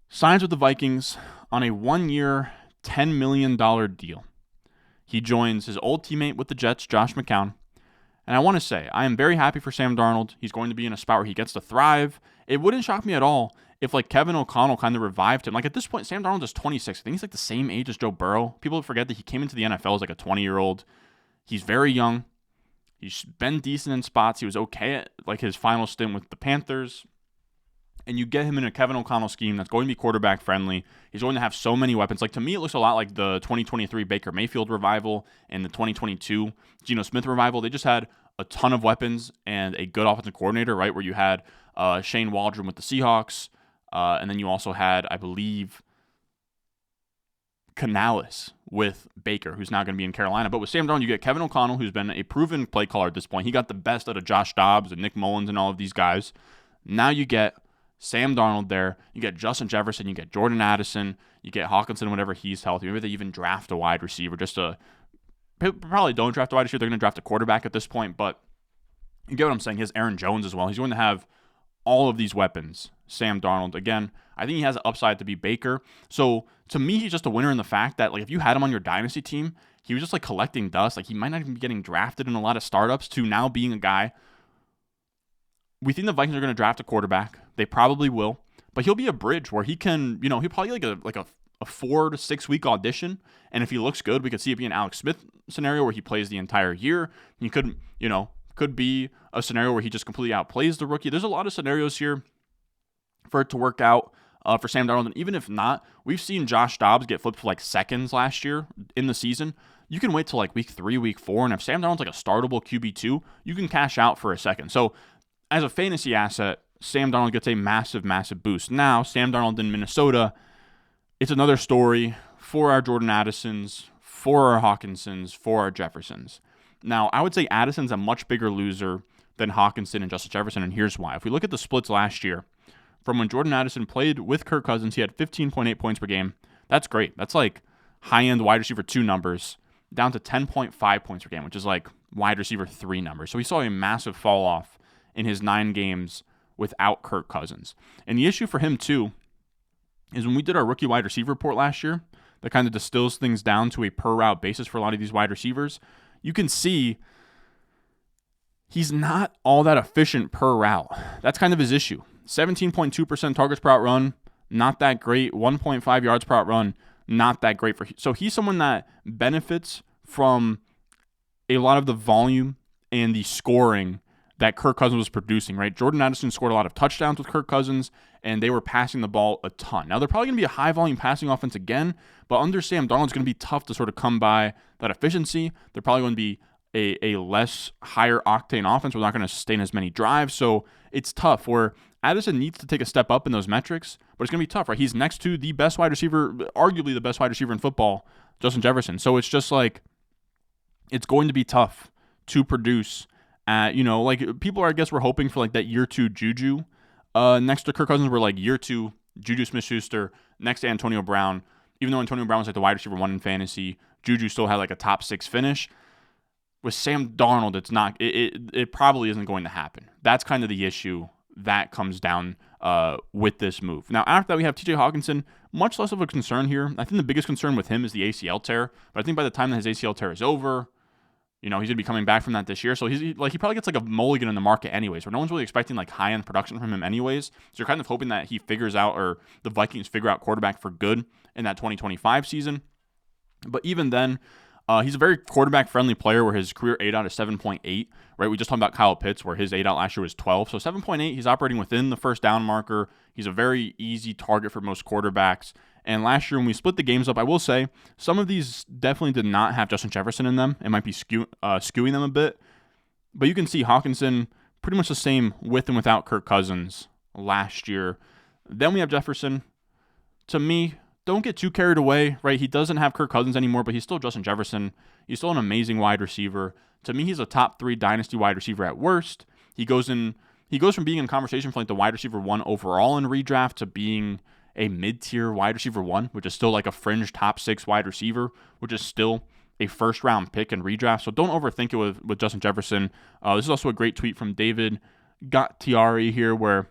signs with the Vikings on a 1-year, $10 million deal. He joins his old teammate with the Jets, Josh McCown. And I want to say, I am very happy for Sam Darnold. He's going to be in a spot where he gets to thrive. It wouldn't shock me at all if like Kevin O'Connell kind of revived him. Like at this point, Sam Darnold is 26. I think he's like the same age as Joe Burrow. People forget that he came into the NFL as like a 20-year-old. He's very young. He's been decent in spots. He was okay at like his final stint with the Panthers. and you get him in a Kevin O'Connell scheme that's going to be quarterback friendly. He's going to have so many weapons. Like, to me, it looks a lot like the 2023 Baker Mayfield revival and the 2022 Geno Smith revival. They just had a ton of weapons and a good offensive coordinator, right? Where you had Shane Waldron with the Seahawks, and then you also had, I believe, Canales with Baker, who's now going to be in Carolina. But with Sam Darnold, you get Kevin O'Connell, who's been a proven play caller at this point. He got the best out of Josh Dobbs and Nick Mullins and all of these guys. Now you get Sam Darnold there. You get Justin Jefferson. You get Jordan Addison. You get Hawkinson whenever he's healthy. Maybe they even draft a wide receiver. Probably don't draft a wide receiver. They're going to draft a quarterback at this point. But you get what I'm saying. He has Aaron Jones as well. He's going to have all of these weapons. Sam Darnold, again, I think he has an upside to be Baker. So to me, he's just a winner in the fact that, like, if you had him on your dynasty team, he was just like collecting dust. Like, he might not even be getting drafted in a lot of startups to now being a guy. We think the Vikings are going to draft a quarterback. They probably will, but he'll be a bridge where he can, he'll probably like a 4 to 6 week audition. And if he looks good, we could see it be an Alex Smith scenario where he plays the entire year. He could be a scenario where he just completely outplays the rookie. There's a lot of scenarios here for it to work out for Sam Darnold. And even if not, we've seen Josh Dobbs get flipped for like seconds last year in the season. You can wait till like week 3, week 4. And if Sam Darnold's like a startable QB2, you can cash out for a second. So as a fantasy asset, Sam Darnold gets a massive, massive boost. Now, Sam Darnold in Minnesota, it's another story for our Jordan Addisons, for our Hawkinsons, for our Jeffersons. Now, I would say Addison's a much bigger loser than Hawkinson and Justin Jefferson, and here's why. If we look at the splits last year, from when Jordan Addison played with Kirk Cousins, he had 15.8 points per game. That's great. That's like high-end wide receiver 2 numbers, down to 10.5 points per game, which is like wide receiver 3 numbers. So we saw a massive fall off in his 9 games without Kirk Cousins. And the issue for him, too, is when we did our rookie wide receiver report last year, that kind of distills things down to a per-route basis for a lot of these wide receivers, you can see he's not all that efficient per route. That's kind of his issue. 17.2% targets per route run, not that great. 1.5 yards per route run, not that great. So he's someone that benefits from a lot of the volume and the scoring that Kirk Cousins was producing, right? Jordan Addison scored a lot of touchdowns with Kirk Cousins, and they were passing the ball a ton. Now, they're probably going to be a high-volume passing offense again, but under Sam Darnold, it's going to be tough to sort of come by that efficiency. They're probably going to be a less higher-octane offense. We're not going to sustain as many drives, so it's tough where Addison needs to take a step up in those metrics, but it's going to be tough, right? He's next to the best wide receiver, arguably the best wide receiver in football, Justin Jefferson. So it's just like it's going to be tough to produce like people are, I guess, we're hoping for like that year 2 Juju next to Kirk Cousins. We're like year 2 Juju Smith-Schuster next to Antonio Brown. Even though Antonio Brown was like the wide receiver 1 in fantasy, Juju still had like a top 6 finish. With Sam Darnold, it's not. It probably isn't going to happen. That's kind of the issue that comes down with this move. Now, after that, we have TJ Hawkinson. Much less of a concern here. I think the biggest concern with him is the ACL tear. But I think by the time that his ACL tear is over, he's going to be coming back from that this year. So he probably gets like a mulligan in the market anyways, where no one's really expecting like high-end production from him anyways. So you're kind of hoping that he figures out, or the Vikings figure out quarterback for good in that 2025 season. But even then, he's a very quarterback-friendly player where his career 8 out is 7.8, right? We just talked about Kyle Pitts where his 8 out last year was 12. So 7.8, he's operating within the first down marker. He's a very easy target for most quarterbacks. And last year when we split the games up, I will say some of these definitely did not have Justin Jefferson in them. It might be skewing them a bit. But you can see Hawkinson pretty much the same with and without Kirk Cousins last year. Then we have Jefferson. To me, don't get too carried away, right? He doesn't have Kirk Cousins anymore, but he's still Justin Jefferson. He's still an amazing wide receiver. To me, he's a top 3 dynasty wide receiver at worst. He goes from being in conversation for like the wide receiver 1 overall in redraft to being a mid-tier wide receiver 1, which is still like a fringe top 6 wide receiver, which is still a first-round pick in redraft. So don't overthink it with Justin Jefferson. This is also a great tweet from David Gattiari here where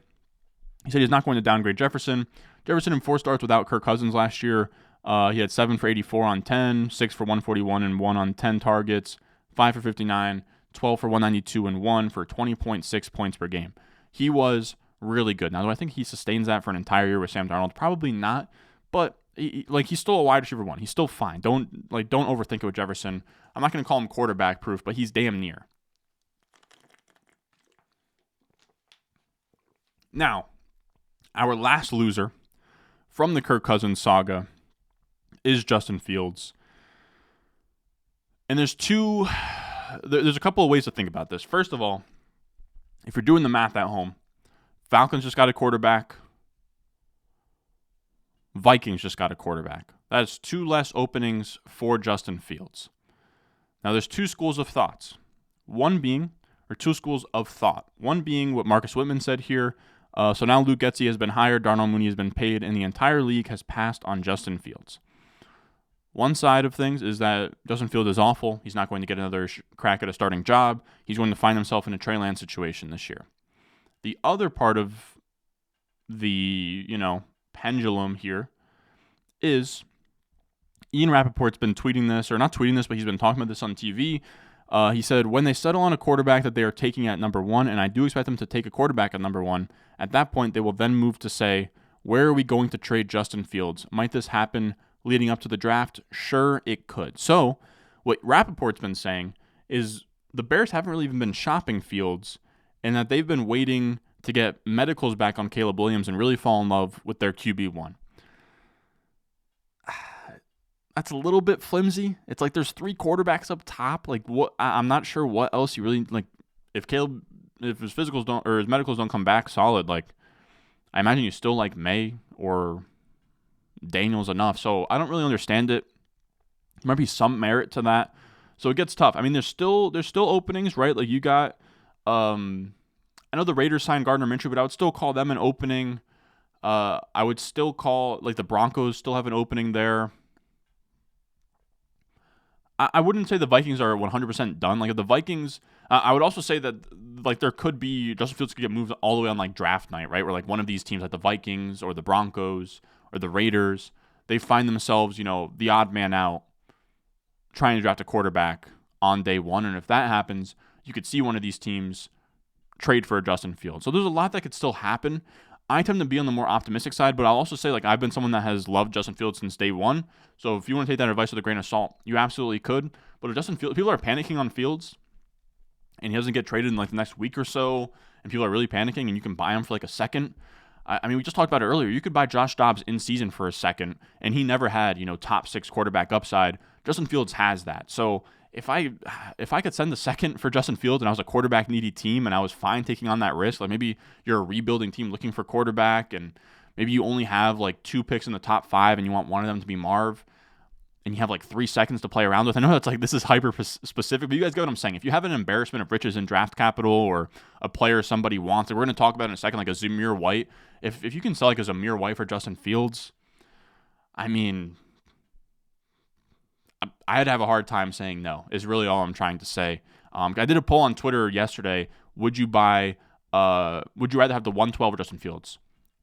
he said he's not going to downgrade Jefferson. Jefferson in 4 starts without Kirk Cousins last year. He had 7 for 84 on 10, 6 for 141 and 1 on 10 targets, 5 for 59, 12 for 192 and 1 for 20.6 points per game. He was really good. Now, do I think he sustains that for an entire year with Sam Darnold? Probably not, but he's still a wide receiver 1. He's still fine. Don't overthink it with Jefferson. I'm not going to call him quarterback proof, but he's damn near. Now, Our last loser from the Kirk Cousins saga is Justin Fields. And there's a couple of ways to think about this. First of all, if you're doing the math at home, Falcons just got a quarterback. Vikings just got a quarterback. That's 2 less openings for Justin Fields. Now, there's 2 schools of thoughts. Two schools of thought. One being what Marcus Whitman said here. So now Luke Getsy has been hired, Darnell Mooney has been paid, and the entire league has passed on Justin Fields. One side of things is that Justin Fields is awful. He's not going to get another crack at a starting job. He's going to find himself in a Trey Lance situation this year. The other part of the, pendulum here is Ian Rappaport's been tweeting this, or not tweeting this, but he's been talking about this on TV. He said, when they settle on a quarterback that they are taking at number 1, and I do expect them to take a quarterback at number 1, at that point they will then move to say, where are we going to trade Justin Fields? Might this happen leading up to the draft? Sure, it could. So what Rappaport's been saying is the Bears haven't really even been shopping Fields, and that they've been waiting to get medicals back on Caleb Williams and really fall in love with their QB1. That's a little bit flimsy. It's like there's 3 quarterbacks up top. Like, what? I'm not sure what else you really like. If his physicals don't, or his medicals don't come back solid, like, I imagine you still like May or Daniels enough. So I don't really understand it. There might be some merit to that. So it gets tough. I mean, there's still openings, right? Like you got, I know the Raiders signed Gardner Minshew, but I would still call them an opening. I would still call, like, the Broncos still have an opening there. I wouldn't say the Vikings are 100% done. Like, if the Vikings, I would also say that, like, there could be, Justin Fields could get moved all the way on, like, draft night, right? Where, like, one of these teams, like the Vikings or the Broncos or the Raiders, they find themselves, the odd man out trying to draft a quarterback on day 1. And if that happens, you could see one of these teams trade for a Justin Fields. So there's a lot that could still happen. I tend to be on the more optimistic side, but I'll also say, like, I've been someone that has loved Justin Fields since day 1. So if you want to take that advice with a grain of salt, you absolutely could. But if Justin Fields, people are panicking on Fields, and he doesn't get traded in, like, the next week or so, and people are really panicking, and you can buy him for, like, a second. I mean, we just talked about it earlier. You could buy Josh Dobbs in season for a second, and he never had, top 6 quarterback upside. Justin Fields has that. So if I could send the second for Justin Fields and I was a quarterback needy team and I was fine taking on that risk, like maybe you're a rebuilding team looking for quarterback and maybe you only have like 2 picks in the top 5 and you want one of them to be Marv and you have like 3 seconds to play around with. I know that's like, this is hyper specific, but you guys get what I'm saying. If you have an embarrassment of riches in draft capital or a player somebody wants, and we're going to talk about in a second, like a Zamir White, if you can sell like a Zamir White for Justin Fields, I mean, I'd have a hard time saying no, is really all I'm trying to say. I did a poll on Twitter yesterday. Would you rather have the 112 or Justin Fields?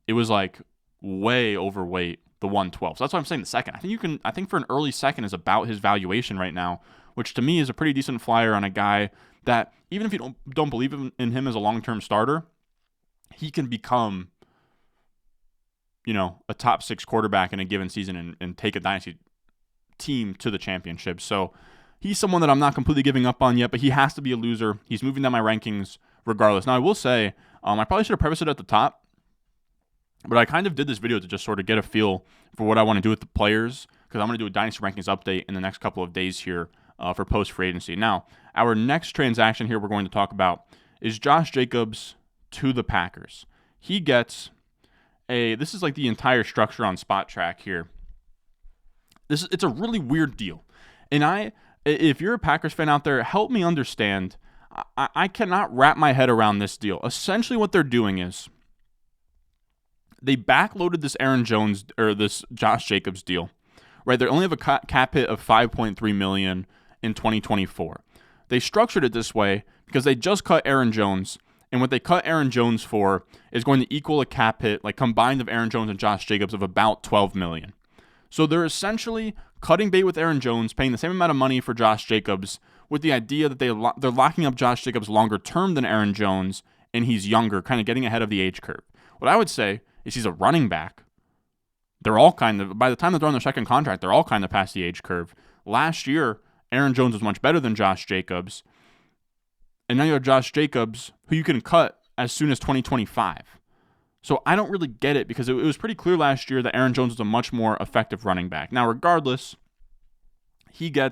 It was like way overweight the 112. So that's why I'm saying the second. I think for an early second is about his valuation right now, which to me is a pretty decent flyer on a guy that even if you don't believe in him as a long-term starter, he can become, a top 6 quarterback in a given season and take a dynasty team to the championship. So he's someone that I'm not completely giving up on yet, but he has to be a loser. He's moving down my rankings regardless. Now, I will say, I probably should have prefaced it at the top, but I kind of did this video to just sort of get a feel for what I want to do with the players, because I'm going to do a dynasty rankings update in the next couple of days here for post-free agency. Now, our next transaction here we're going to talk about is Josh Jacobs to the Packers. He gets this is like the entire structure on Spot Track here. It's a really weird deal. And if you're a Packers fan out there, help me understand. I cannot wrap my head around this deal. Essentially what they're doing is they backloaded this Aaron Jones or this Josh Jacobs deal, right? They only have a cap hit of $5.3 million in 2024. They structured it this way because they just cut Aaron Jones, and what they cut Aaron Jones for is going to equal a cap hit, like combined of Aaron Jones and Josh Jacobs, of about $12 million. So they're essentially cutting bait with Aaron Jones, paying the same amount of money for Josh Jacobs, with the idea that they're locking up Josh Jacobs longer term than Aaron Jones, and he's younger, kind of getting ahead of the age curve. What I would say is he's a running back. They're all kind of, by the time they're on their second contract, they're all kind of past the age curve. Last year, Aaron Jones was much better than Josh Jacobs, and now you have Josh Jacobs, who you can cut as soon as 2025. So I don't really get it because it was pretty clear last year that Aaron Jones was a much more effective running back. Now, regardless, now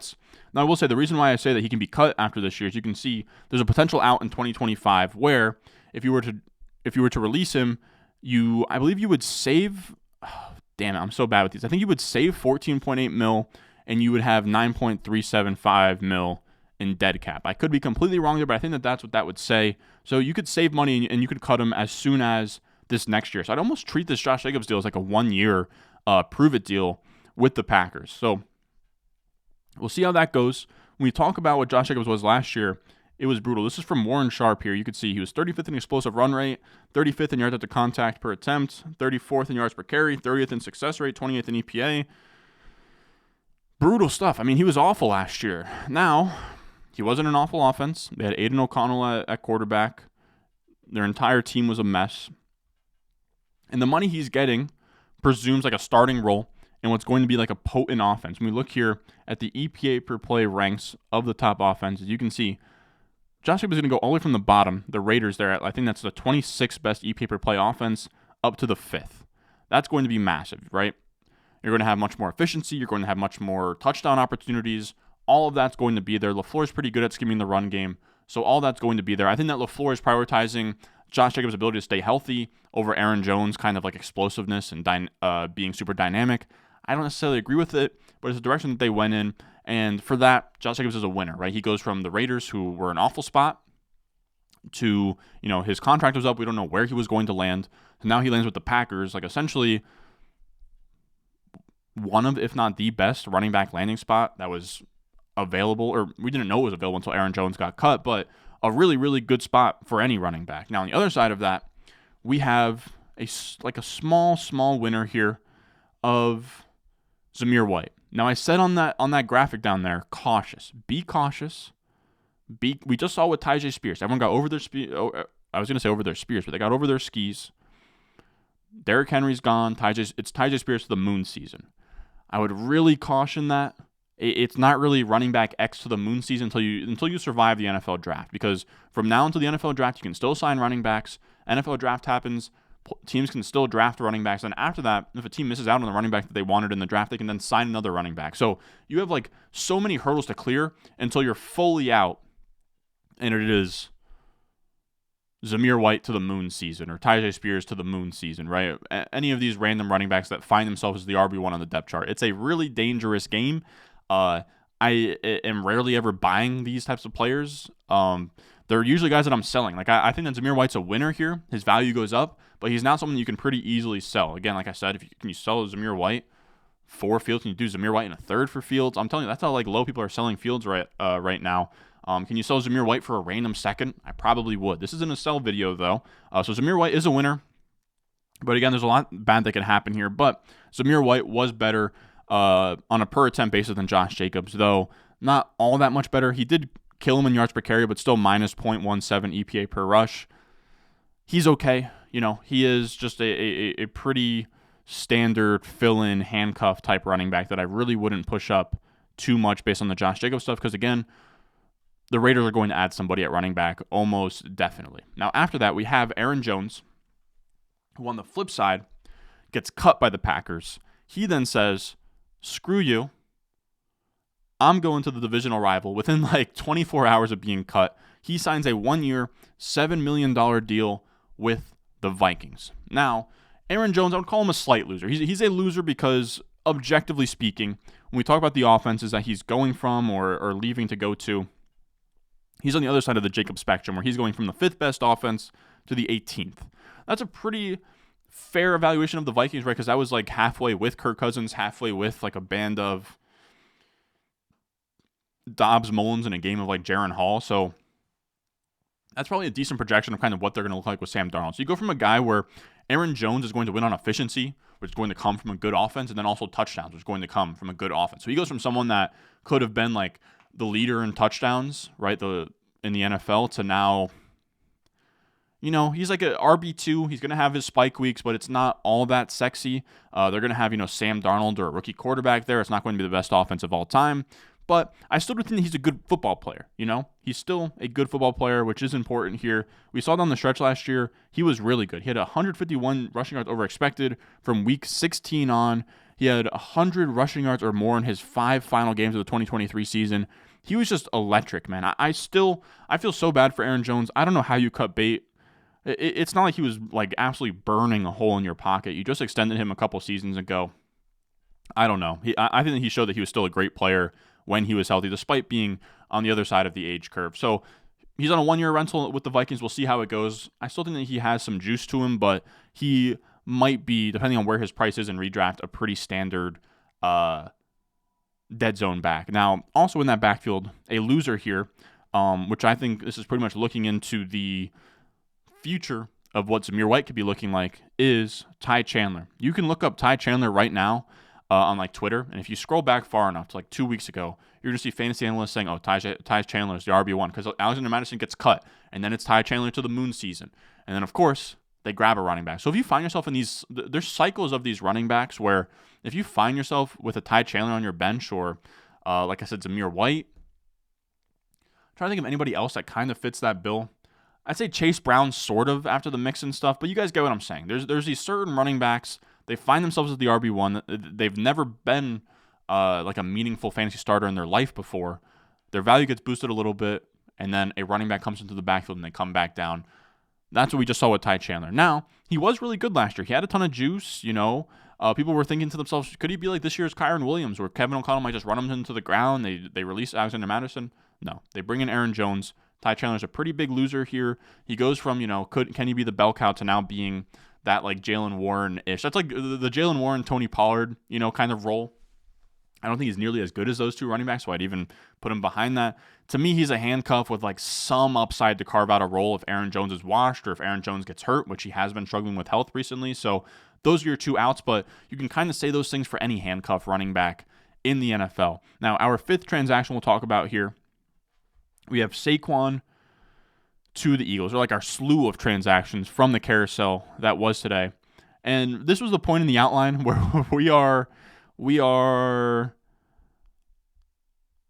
I will say the reason why I say that he can be cut after this year is you can see there's a potential out in 2025 where if you were to release him, I believe you would save, damn it, I'm so bad with these. I think you would save 14.8 mil and you would have 9.375 mil in dead cap. I could be completely wrong there, but I think that's what that would say. So you could save money and you could cut him as soon as this next year. So I'd almost treat this Josh Jacobs deal as like a 1-year prove-it deal with the Packers. So we'll see how that goes. When we talk about what Josh Jacobs was last year, it was brutal. This is from Warren Sharp here. You could see he was 35th in explosive run rate, 35th in yards after contact per attempt, 34th in yards per carry, 30th in success rate, 28th in EPA. Brutal stuff. I mean, he was awful last year. Now, he wasn't an awful offense. They had Aiden O'Connell at quarterback. Their entire team was a mess. And the money he's getting presumes like a starting role and what's going to be like a potent offense. When we look here at the EPA per play ranks of the top offenses, you can see Josh Jacobs is going to go all the way from the bottom. The Raiders there, I think that's the 26th best EPA per play offense up to the 5th. That's going to be massive, right? You're going to have much more efficiency. You're going to have much more touchdown opportunities. All of that's going to be there. LaFleur is pretty good at scheming the run game. So all that's going to be there. I think that LaFleur is prioritizing Josh Jacobs' ability to stay healthy over Aaron Jones' kind of like explosiveness and being super dynamic. I don't necessarily agree with it, but it's the direction that they went in. And for that, Josh Jacobs is a winner, right? He goes from the Raiders, who were an awful spot, to, his contract was up. We don't know where he was going to land. So now he lands with the Packers, like essentially one of, if not the best running back landing spot that was available, or we didn't know it was available until Aaron Jones got cut, but a really, really good spot for any running back. Now, on the other side of that, we have a small winner here of Zamir White. Now, I said on that graphic down there, cautious. Be cautious. We just saw with Tyjae Spears. Everyone got over their I was going to say over their spears, but they got over their skis. Derrick Henry's gone. It's Tyjae Spears to the moon season. I would really caution that. It's not really running back X to the moon season until you survive the NFL draft, because from now until the NFL draft, you can still sign running backs. NFL draft happens. Teams can still draft running backs. And after that, if a team misses out on the running back that they wanted in the draft, they can then sign another running back. So you have like so many hurdles to clear until you're fully out. And it is Zamir White to the moon season or Tyjae Spears to the moon season, right? Any of these random running backs that find themselves as the RB1 on the depth chart. It's a really dangerous game. I am rarely ever buying these types of players. They're usually guys that I'm selling. Like I think that Zamir White's a winner here. His value goes up, but he's not someone you can pretty easily sell. Again, like I said, can you sell Zamir White for Fields? Can you do Zamir White in a third for Fields? I'm telling you, that's how like low people are selling Fields right now. Can you sell Zamir White for a random second? I probably would. This isn't a sell video though. So Zamir White is a winner, but again, there's a lot bad that can happen here. But Zamir White was better on a per attempt basis than Josh Jacobs, though not all that much better. He did kill him in yards per carry, but still minus 0.17 EPA per rush. He's okay. He is just a pretty standard fill-in handcuff type running back that I really wouldn't push up too much based on the Josh Jacobs stuff, because again, the Raiders are going to add somebody at running back almost definitely. Now after that, we have Aaron Jones, who on the flip side gets cut by the Packers. He then says, screw you. I'm going to the divisional rival. Within like 24 hours of being cut, he signs a 1-year, $7 million deal with the Vikings. Now, Aaron Jones, I would call him a slight loser. He's a loser because, objectively speaking, when we talk about the offenses that he's going from or leaving to go to, he's on the other side of the Jacob spectrum, where he's going from the 5th best offense to the 18th. That's a pretty fair evaluation of the Vikings, right? Because that was like halfway with Kirk Cousins, halfway with like a band of Dobbs, Mullins, in a game of like Jaron Hall. So that's probably a decent projection of kind of what they're going to look like with Sam Darnold. So you go from a guy where Aaron Jones is going to win on efficiency, which is going to come from a good offense, and then also touchdowns, which is going to come from a good offense. So he goes from someone that could have been like the leader in touchdowns, right, in the NFL, to now, he's like a RB2. He's going to have his spike weeks, but it's not all that sexy. They're going to have, Sam Darnold or a rookie quarterback there. It's not going to be the best offense of all time. But I still do think that he's a good football player, He's still a good football player, which is important here. We saw down the stretch last year, he was really good. He had 151 rushing yards over expected from week 16 on. He had 100 rushing yards or more in his 5 final games of the 2023 season. He was just electric, man. I feel so bad for Aaron Jones. I don't know how you cut bait. It's not like he was like absolutely burning a hole in your pocket. You just extended him a couple seasons ago. I don't know. I think that he showed that he was still a great player when he was healthy, despite being on the other side of the age curve. So he's on a 1-year rental with the Vikings. We'll see how it goes. I still think that he has some juice to him, but he might be, depending on where his price is in redraft, a pretty standard dead zone back. Now, also in that backfield, a loser here, which I think this is pretty much looking into the future of what Zamir White could be looking like, is Ty Chandler. You can look up Ty Chandler right now on like Twitter, and if you scroll back far enough to like 2 weeks ago, you're going to see fantasy analysts saying, oh, Ty Chandler is the RB1 because Alexander Madison gets cut, and then it's Ty Chandler to the moon season. And then, of course, they grab a running back. So if you find yourself in these, there's cycles of these running backs where if you find yourself with a Ty Chandler on your bench or, like I said, Zamir White, I'm trying to think of anybody else that kind of fits that bill. I'd say Chase Brown sort of after the Mixon stuff, but you guys get what I'm saying. There's these certain running backs, they find themselves as the RB1. They've never been like a meaningful fantasy starter in their life before. Their value gets boosted a little bit, and then a running back comes into the backfield and they come back down. That's what we just saw with Ty Chandler. Now, he was really good last year. He had a ton of juice, People were thinking to themselves, could he be like this year's Kyron Williams, where Kevin O'Connell might just run him into the ground? They release Alexander Madison? No. They bring in Aaron Jones. Ty Chandler's a pretty big loser here. He goes from, can he be the bell cow to now being that like Jaylen Warren-ish. That's like the Jaylen Warren, Tony Pollard, kind of role. I don't think he's nearly as good as those two running backs, so I'd even put him behind that. To me, he's a handcuff with like some upside to carve out a role if Aaron Jones is washed or if Aaron Jones gets hurt, which he has been struggling with health recently. So those are your two outs, but you can kind of say those things for any handcuff running back in the NFL. Now, our fifth transaction we'll talk about here, we have Saquon to the Eagles, or like our slew of transactions from the carousel that was today. And this was the point in the outline where we are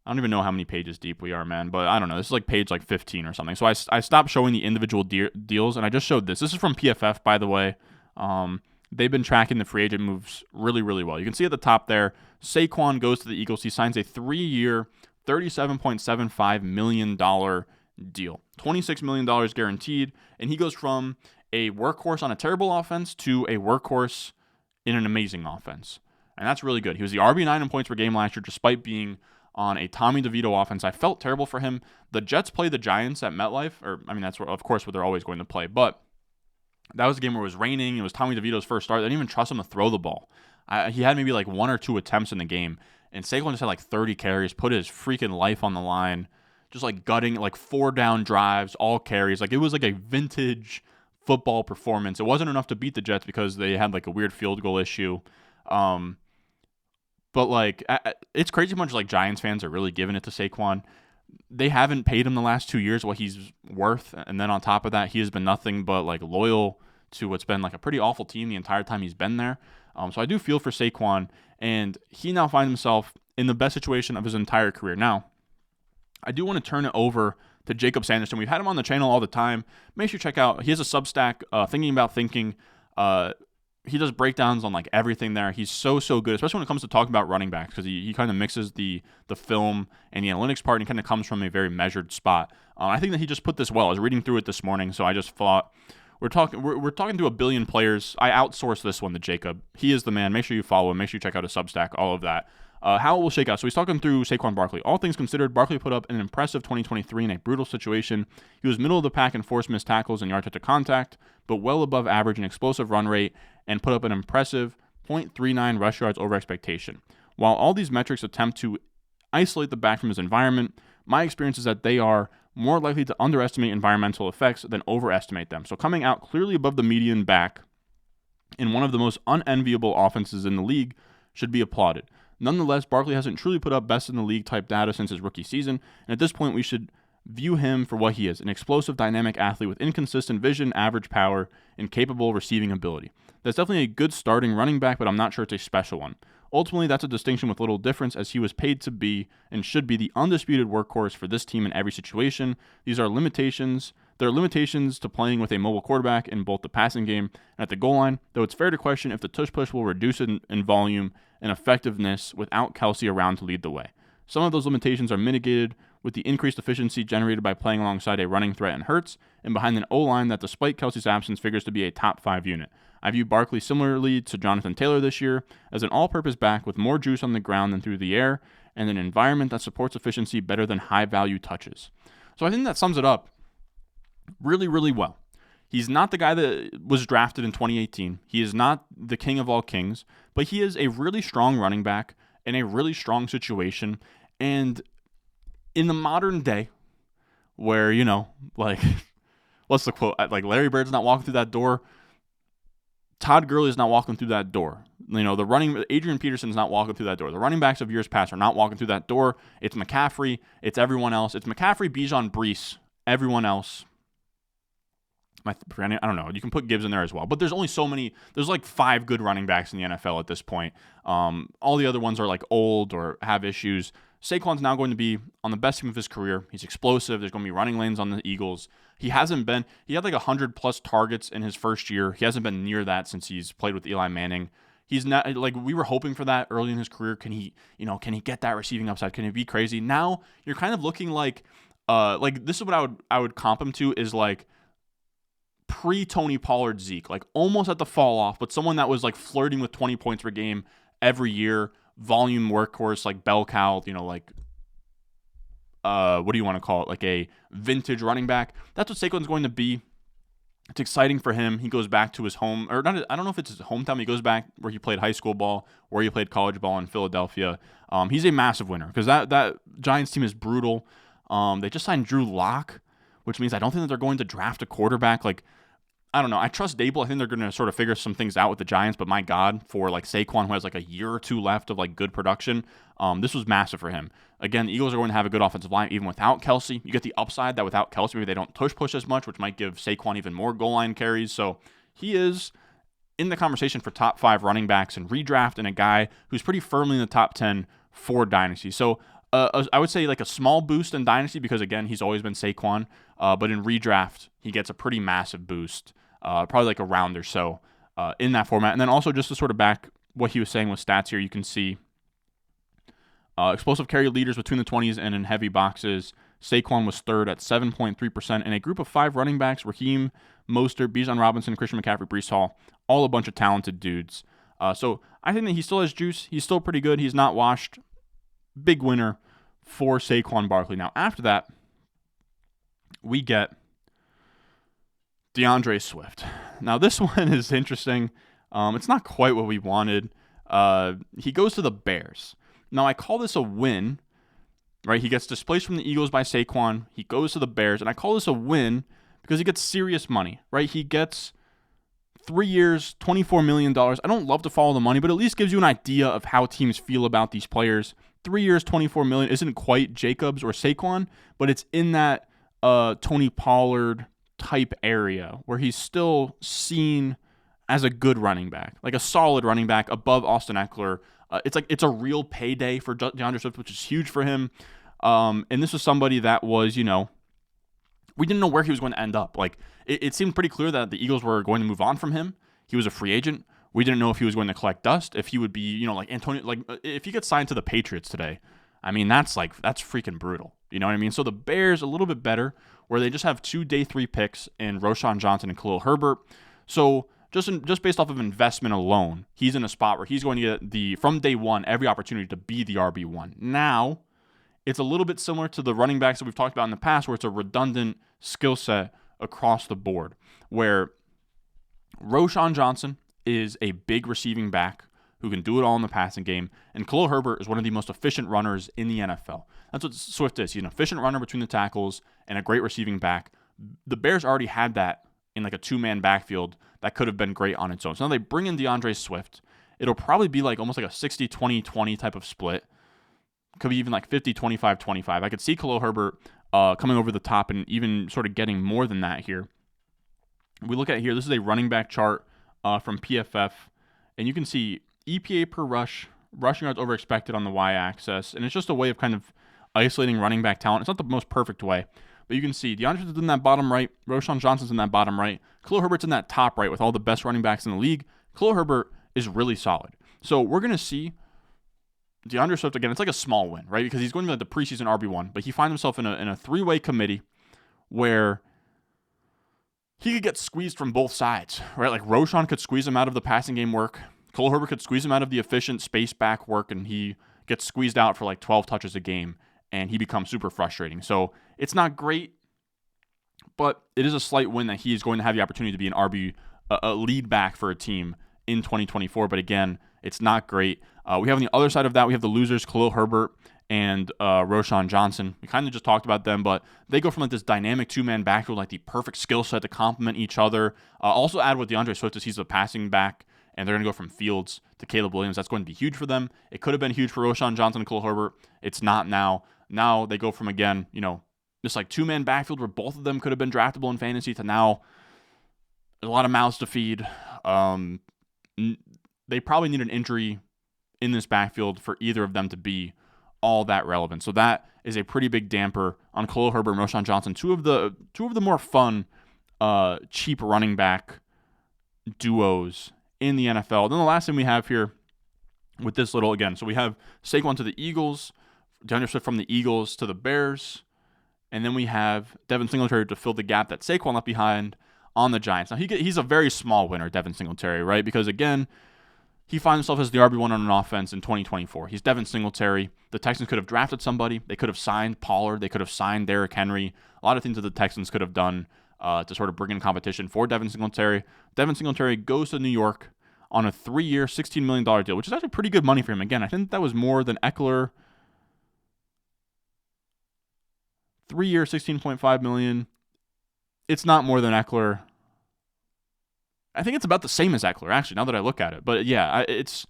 I don't even know how many pages deep we are, man, but I don't know. This is like page like 15 or something. So I stopped showing the individual deals, and I just showed this. This is from PFF, by the way. They've been tracking the free agent moves really, really well. You can see at the top there, Saquon goes to the Eagles. He signs a 3-year, $37.75 million deal. $26 million guaranteed, and he goes from a workhorse on a terrible offense to a workhorse in an amazing offense. And that's really good. He was the RB9 in points per game last year, despite being on a Tommy DeVito offense. I felt terrible for him. The Jets play the Giants at MetLife, that's where, of course, where they're always going to play. But that was a game where it was raining. It was Tommy DeVito's first start. They didn't even trust him to throw the ball. He had maybe like 1 or 2 attempts in the game, and Saquon just had like 30 carries, put his freaking life on the line, just like gutting like 4 down drives, all carries. Like it was like a vintage football performance. It wasn't enough to beat the Jets because they had like a weird field goal issue. But like it's crazy how much like Giants fans are really giving it to Saquon. They haven't paid him the last 2 years what he's worth, and then on top of that, he has been nothing but like loyal to what's been like a pretty awful team the entire time he's been there. So I do feel for Saquon, and he now finds himself in the best situation of his entire career. Now, I do want to turn it over to Jacob Sanderson. We've had him on the channel all the time. Make sure you check out. He has a Substack, Thinking About Thinking. He does breakdowns on like everything there. He's so good, especially when it comes to talking about running backs, because he kind of mixes the film and the analytics part, and kind of comes from a very measured spot. I think that he just put this well. I was reading through it this morning, so I just thought we're talking to a billion players. I outsourced this one to Jacob. He is the man. Make sure you follow him. Make sure you check out his Substack. All of that. How it will shake out. So he's talking through Saquon Barkley. All things considered, Barkley put up an impressive 2023 in a brutal situation. He was middle of the pack in forced missed tackles and yards to contact, but well above average in explosive run rate, and put up an impressive 0.39 rush yards over expectation. While all these metrics attempt to isolate the back from his environment, my experience is that they are more likely to underestimate environmental effects than overestimate them. So coming out clearly above the median back in one of the most unenviable offenses in the league should be applauded. Nonetheless, Barkley hasn't truly put up best in the league type data since his rookie season, and at this point we should view him for what he is, an explosive, dynamic athlete with inconsistent vision, average power, and capable receiving ability. That's definitely a good starting running back, but I'm not sure it's a special one. Ultimately, that's a distinction with little difference, as he was paid to be and should be the undisputed workhorse for this team in every situation. These are limitations. There are limitations to playing with a mobile quarterback in both the passing game and at the goal line, though it's fair to question if the tush-push will reduce it in volume and effectiveness without Kelce around to lead the way. Some of those limitations are mitigated with the increased efficiency generated by playing alongside a running threat in Hurts and behind an O-line that, despite Kelce's absence, figures to be a top 5 unit. I view Barkley similarly to Jonathan Taylor this year as an all-purpose back with more juice on the ground than through the air and an environment that supports efficiency better than high-value touches. So I think that sums it up really, really well. He's not the guy that was drafted in 2018. He is not the king of all kings, but he is a really strong running back in a really strong situation. And in the modern day where, what's the quote? Like, Larry Bird's not walking through that door. Todd Gurley's not walking through that door. Adrian Peterson's not walking through that door. The running backs of years past are not walking through that door. It's McCaffrey. It's everyone else. It's McCaffrey, Bijan, Breece, everyone else. I don't know. You can put Gibbs in there as well. But there's only so many. There's like 5 good running backs in the NFL at this point. All the other ones are like old or have issues. Saquon's now going to be on the best team of his career. He's explosive. There's going to be running lanes on the Eagles. He had like 100+ targets in his first year. He hasn't been near that since he's played with Eli Manning. He's not, like, we were hoping for that early in his career. Can he get that receiving upside? Can he be crazy? Now you're kind of looking like this is what I would comp him to, is like pre-Tony Pollard Zeke, like almost at the fall off, but someone that was like flirting with 20 points per game every year, volume workhorse, like bell cow, what do you want to call it? Like a vintage running back. That's what Saquon's going to be. It's exciting for him. He goes back to his home, or not, I don't know if it's his hometown. He goes back where he played high school ball, where he played college ball in Philadelphia. He's a massive winner because that Giants team is brutal. They just signed Drew Lock, which means I don't think that they're going to draft a quarterback. Like, I don't know. I trust Dable. I think they're going to sort of figure some things out with the Giants, but my God, for like Saquon, who has like a year or two left of like good production, this was massive for him. Again, the Eagles are going to have a good offensive line even without Kelce. You get the upside that without Kelce, maybe they don't push as much, which might give Saquon even more goal line carries. So he is in the conversation for top 5 running backs in redraft, and a guy who's pretty firmly in the top 10 for dynasty. So I would say like a small boost in dynasty because, again, he's always been Saquon. But in redraft, he gets a pretty massive boost, probably like a round or so in that format. And then also just to sort of back what he was saying with stats here, you can see explosive carry leaders between the 20s and in heavy boxes. Saquon was third at 7.3%. In a group of 5 running backs, Raheem Mostert, Bijan Robinson, Christian McCaffrey, Breece Hall, all a bunch of talented dudes. So I think that he still has juice. He's still pretty good. He's not washed. Big winner for Saquon Barkley. Now, after that, we get DeAndre Swift. Now, this one is interesting. It's not quite what we wanted. He goes to the Bears. Now, I call this a win, right? He gets displaced from the Eagles by Saquon. He goes to the Bears, and I call this a win because he gets serious money, right? He gets 3 years, $24 million. I don't love to follow the money, but at least gives you an idea of how teams feel about these players. 3 years, $24 million isn't quite Jacobs or Saquon, but it's in that Tony Pollard type area where he's still seen as a good running back, like a solid running back above Austin Ekeler. It's a real payday for DeAndre Swift, which is huge for him. And this was somebody that was, we didn't know where he was going to end up. Like it seemed pretty clear that the Eagles were going to move on from him. He was a free agent. We didn't know if he was going to collect dust, if he would be, like Antonio, like if he gets signed to the Patriots today. I mean, that's freaking brutal. You know what I mean? So the Bears a little bit better, where they just have 2 day 3 picks in Roschon Johnson and Khalil Herbert. So just based off of investment alone, he's in a spot where he's going to get from day one every opportunity to be the RB1. Now, it's a little bit similar to the running backs that we've talked about in the past, where it's a redundant skill set across the board, where Roschon Johnson is a big receiving back who can do it all in the passing game, and Khalil Herbert is one of the most efficient runners in the NFL. That's what Swift is. He's an efficient runner between the tackles and a great receiving back. The Bears already had that in like a 2-man backfield that could have been great on its own. So now they bring in DeAndre Swift. It'll probably be like almost like a 60-20-20 type of split. Could be even like 50-25-25. I could see Khalil Herbert coming over the top and even sort of getting more than that here. We look at here, this is a running back chart from PFF, and you can see EPA per rush, rushing yards over expected on the y-axis, and it's just a way of kind of isolating running back talent. It's not the most perfect way, but you can see DeAndre Swift is in that bottom right, Roschon Johnson's in that bottom right, Khalil Herbert's in that top right with all the best running backs in the league. Khalil Herbert is really solid. So we're going to see DeAndre Swift again. It's like a small win, right? Because he's going to be like the preseason RB1, but he finds himself in a three-way committee where he could get squeezed from both sides, right? Like Roschon could squeeze him out of the passing game work. Khalil Herbert could squeeze him out of the efficient space back work, and he gets squeezed out for like 12 touches a game, and he becomes super frustrating. So it's not great, but it is a slight win that he is going to have the opportunity to be an RB, a lead back for a team in 2024. But again, it's not great. We have on the other side of that, we have the losers, Khalil Herbert and Roschon Johnson. We kind of just talked about them, but they go from like this dynamic two-man backfield, like the perfect skill set to complement each other. Also add with DeAndre Swift as he's a passing back, and they're going to go from Fields to Caleb Williams. That's going to be huge for them. It could have been huge for Roschon Johnson and Khalil Herbert. It's not now. Now they go from, again, this like two-man backfield where both of them could have been draftable in fantasy to now a lot of mouths to feed. They probably need an injury in this backfield for either of them to be all that relevant. So that is a pretty big damper on Khalil Herbert and Roschon Johnson, two of the more fun, cheap running back duos in the NFL. Then the last thing we have here with this little, again, so we have Saquon to the Eagles, DeAndre Swift from the Eagles to the Bears, and then we have Devin Singletary to fill the gap that Saquon left behind on the Giants. Now, he's a very small winner, Devin Singletary, right? Because, again, he finds himself as the RB1 on an offense in 2024. He's Devin Singletary. The Texans could have drafted somebody. They could have signed Pollard. They could have signed Derrick Henry. A lot of things that the Texans could have done to sort of bring in competition for Devin Singletary. Devin Singletary goes to New York on a 3-year, $16 million deal, which is actually pretty good money for him. Again, I think that was more than Ekeler. 3-year, $16.5 million. It's not more than Ekeler. I think it's about the same as Ekeler, actually, now that I look at it. But yeah, it's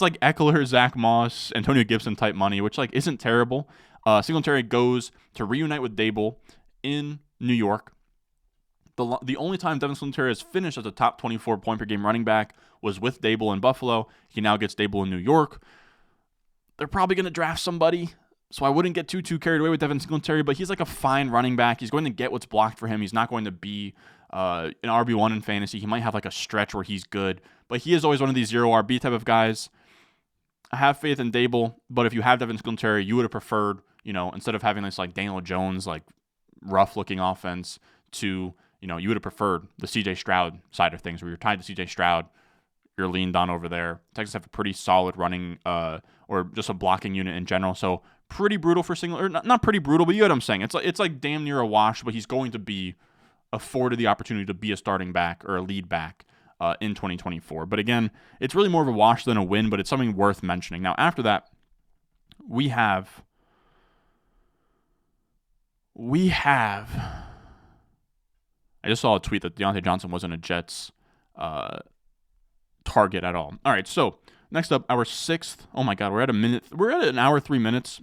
like Ekeler, Zach Moss, Antonio Gibson type money, which like isn't terrible. Singletary goes to reunite with Dable in New York. The only time Devin Singletary has finished as a top 24 point per game running back was with Dable in Buffalo. He now gets Dable in New York. They're probably going to draft somebody, so I wouldn't get too carried away with Devin Singletary, but he's like a fine running back. He's going to get what's blocked for him. He's not going to be an RB1 in fantasy. He might have like a stretch where he's good, but he is always one of these 0 RB type of guys. I have faith in Dable, but if you have Devin Singletary, you would have preferred, instead of having this like Daniel Jones, like rough looking offense to, you would have preferred the CJ Stroud side of things where you're tied to CJ Stroud. You're leaned on over there. Texans have a pretty solid running or just a blocking unit in general. So pretty brutal for Singletary. Not pretty brutal, but you know what I'm saying. It's like damn near a wash, but he's going to be afforded the opportunity to be a starting back or a lead back in 2024. But again, it's really more of a wash than a win, but it's something worth mentioning. Now, after that, we have I just saw a tweet that Diontae Johnson wasn't a Jets target at all. All right, so next up, our sixth. Oh my God, we're at an hour 3 minutes.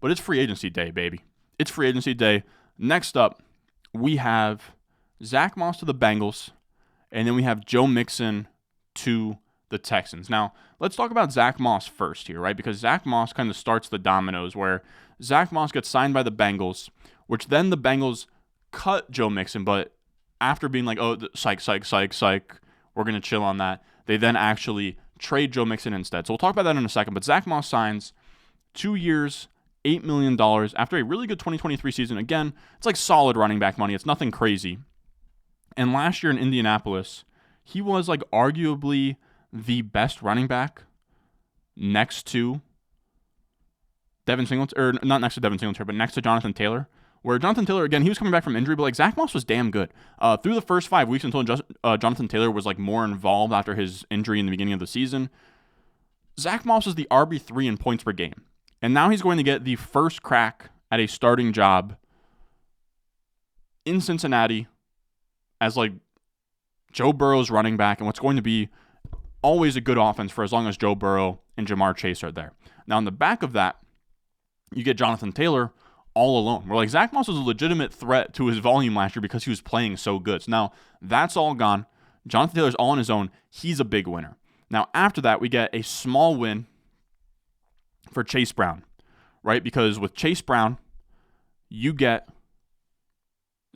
But it's free agency day, baby. It's free agency day. Next up, we have Zach Moss to the Bengals, and then we have Joe Mixon to the Texans. Now, let's talk about Zach Moss first here, right? Because Zach Moss kind of starts the dominoes where Zach Moss gets signed by the Bengals, which then the Bengals cut Joe Mixon, but after being like, oh, psych, we're going to chill on that, they then actually trade Joe Mixon instead. So we'll talk about that in a second, but Zach Moss signs 2 years, $8 million after a really good 2023 season. Again, it's like solid running back money. It's nothing crazy. And last year in Indianapolis, he was like arguably the best running back next to Devin Singletary, or not next to Devin Singletary, but next to Jonathan Taylor. Where Jonathan Taylor, again, he was coming back from injury, but like Zach Moss was damn good. Through the first 5 weeks until Jonathan Taylor was like more involved after his injury in the beginning of the season, Zach Moss was the RB3 in points per game. And now he's going to get the first crack at a starting job in Cincinnati as like Joe Burrow's running back and what's going to be always a good offense for as long as Joe Burrow and Jamar Chase are there. Now, on the back of that, you get Jonathan Taylor all alone. We're like, Zach Moss was a legitimate threat to his volume last year because he was playing so good. So now that's all gone. Jonathan Taylor's all on his own. He's a big winner. Now, after that, we get a small win for Chase Brown, right? Because with Chase Brown, you get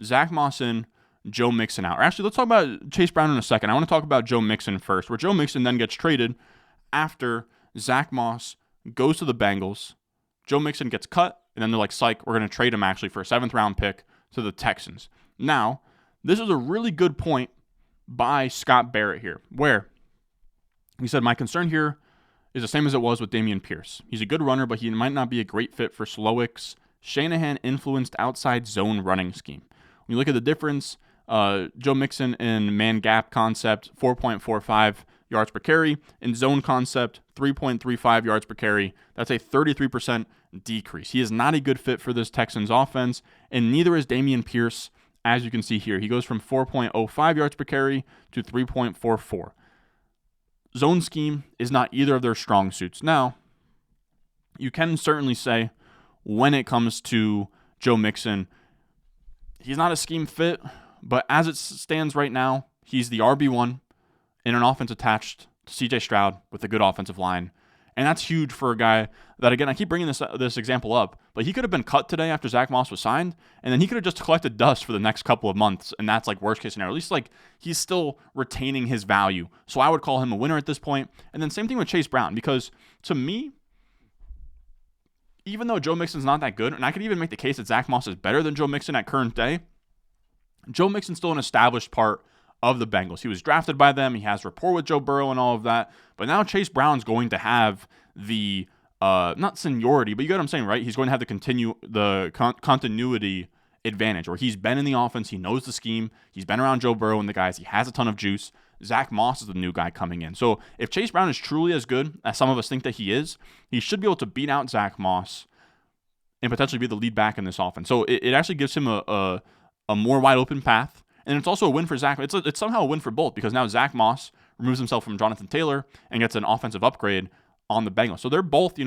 Zach Moss in, Joe Mixon out. Or actually, let's talk about Chase Brown in a second. I want to talk about Joe Mixon first, where Joe Mixon then gets traded after Zach Moss goes to the Bengals. Joe Mixon gets cut, and then they're like, psych, we're going to trade him actually for a 7th-round pick to the Texans. Now, this is a really good point by Scott Barrett here, where he said, my concern here is the same as it was with Dameon Pierce. He's a good runner, but he might not be a great fit for Slowick's Shanahan-influenced outside zone running scheme. When you look at the difference, Joe Mixon in man gap concept, 4.45 yards per carry. In zone concept, 3.35 yards per carry. That's a 33% decrease. He is not a good fit for this Texans offense, and neither is Dameon Pierce, as you can see here. He goes from 4.05 yards per carry to 3.44. Zone scheme is not either of their strong suits. Now, you can certainly say when it comes to Joe Mixon, he's not a scheme fit, but as it stands right now, he's the RB1 in an offense attached to C.J. Stroud with a good offensive line. And that's huge for a guy that, again, I keep bringing this example up, but he could have been cut today after Zach Moss was signed, and then he could have just collected dust for the next couple of months, and that's like worst case scenario. At least like he's still retaining his value. So I would call him a winner at this point. And then same thing with Chase Brown, because to me, even though Joe Mixon's not that good, and I could even make the case that Zach Moss is better than Joe Mixon at current day, Joe Mixon's still an established part of the Bengals. He was drafted by them. He has rapport with Joe Burrow and all of that. But now Chase Brown's going to have the, not seniority, but you get what I'm saying, right? He's going to have the continuity advantage, where he's been in the offense. He knows the scheme. He's been around Joe Burrow and the guys. He has a ton of juice. Zach Moss is the new guy coming in. So if Chase Brown is truly as good as some of us think that he is, he should be able to beat out Zach Moss and potentially be the lead back in this offense. So it actually gives him a more wide open path. And it's also a win for Zach. It's somehow a win for both, because now Zach Moss removes himself from Jonathan Taylor and gets an offensive upgrade on the Bengals. So they're both,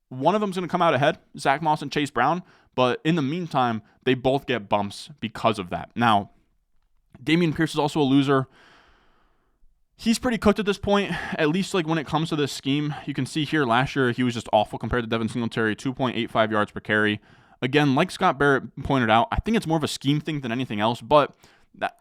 one of them's going to come out ahead, Zach Moss and Chase Brown. But in the meantime, they both get bumps because of that. Now, Dameon Pierce is also a loser. He's pretty cooked at this point, at least like when it comes to this scheme. You can see here last year he was just awful compared to Devin Singletary, 2.85 yards per carry. Again, like Scott Barrett pointed out, I think it's more of a scheme thing than anything else, but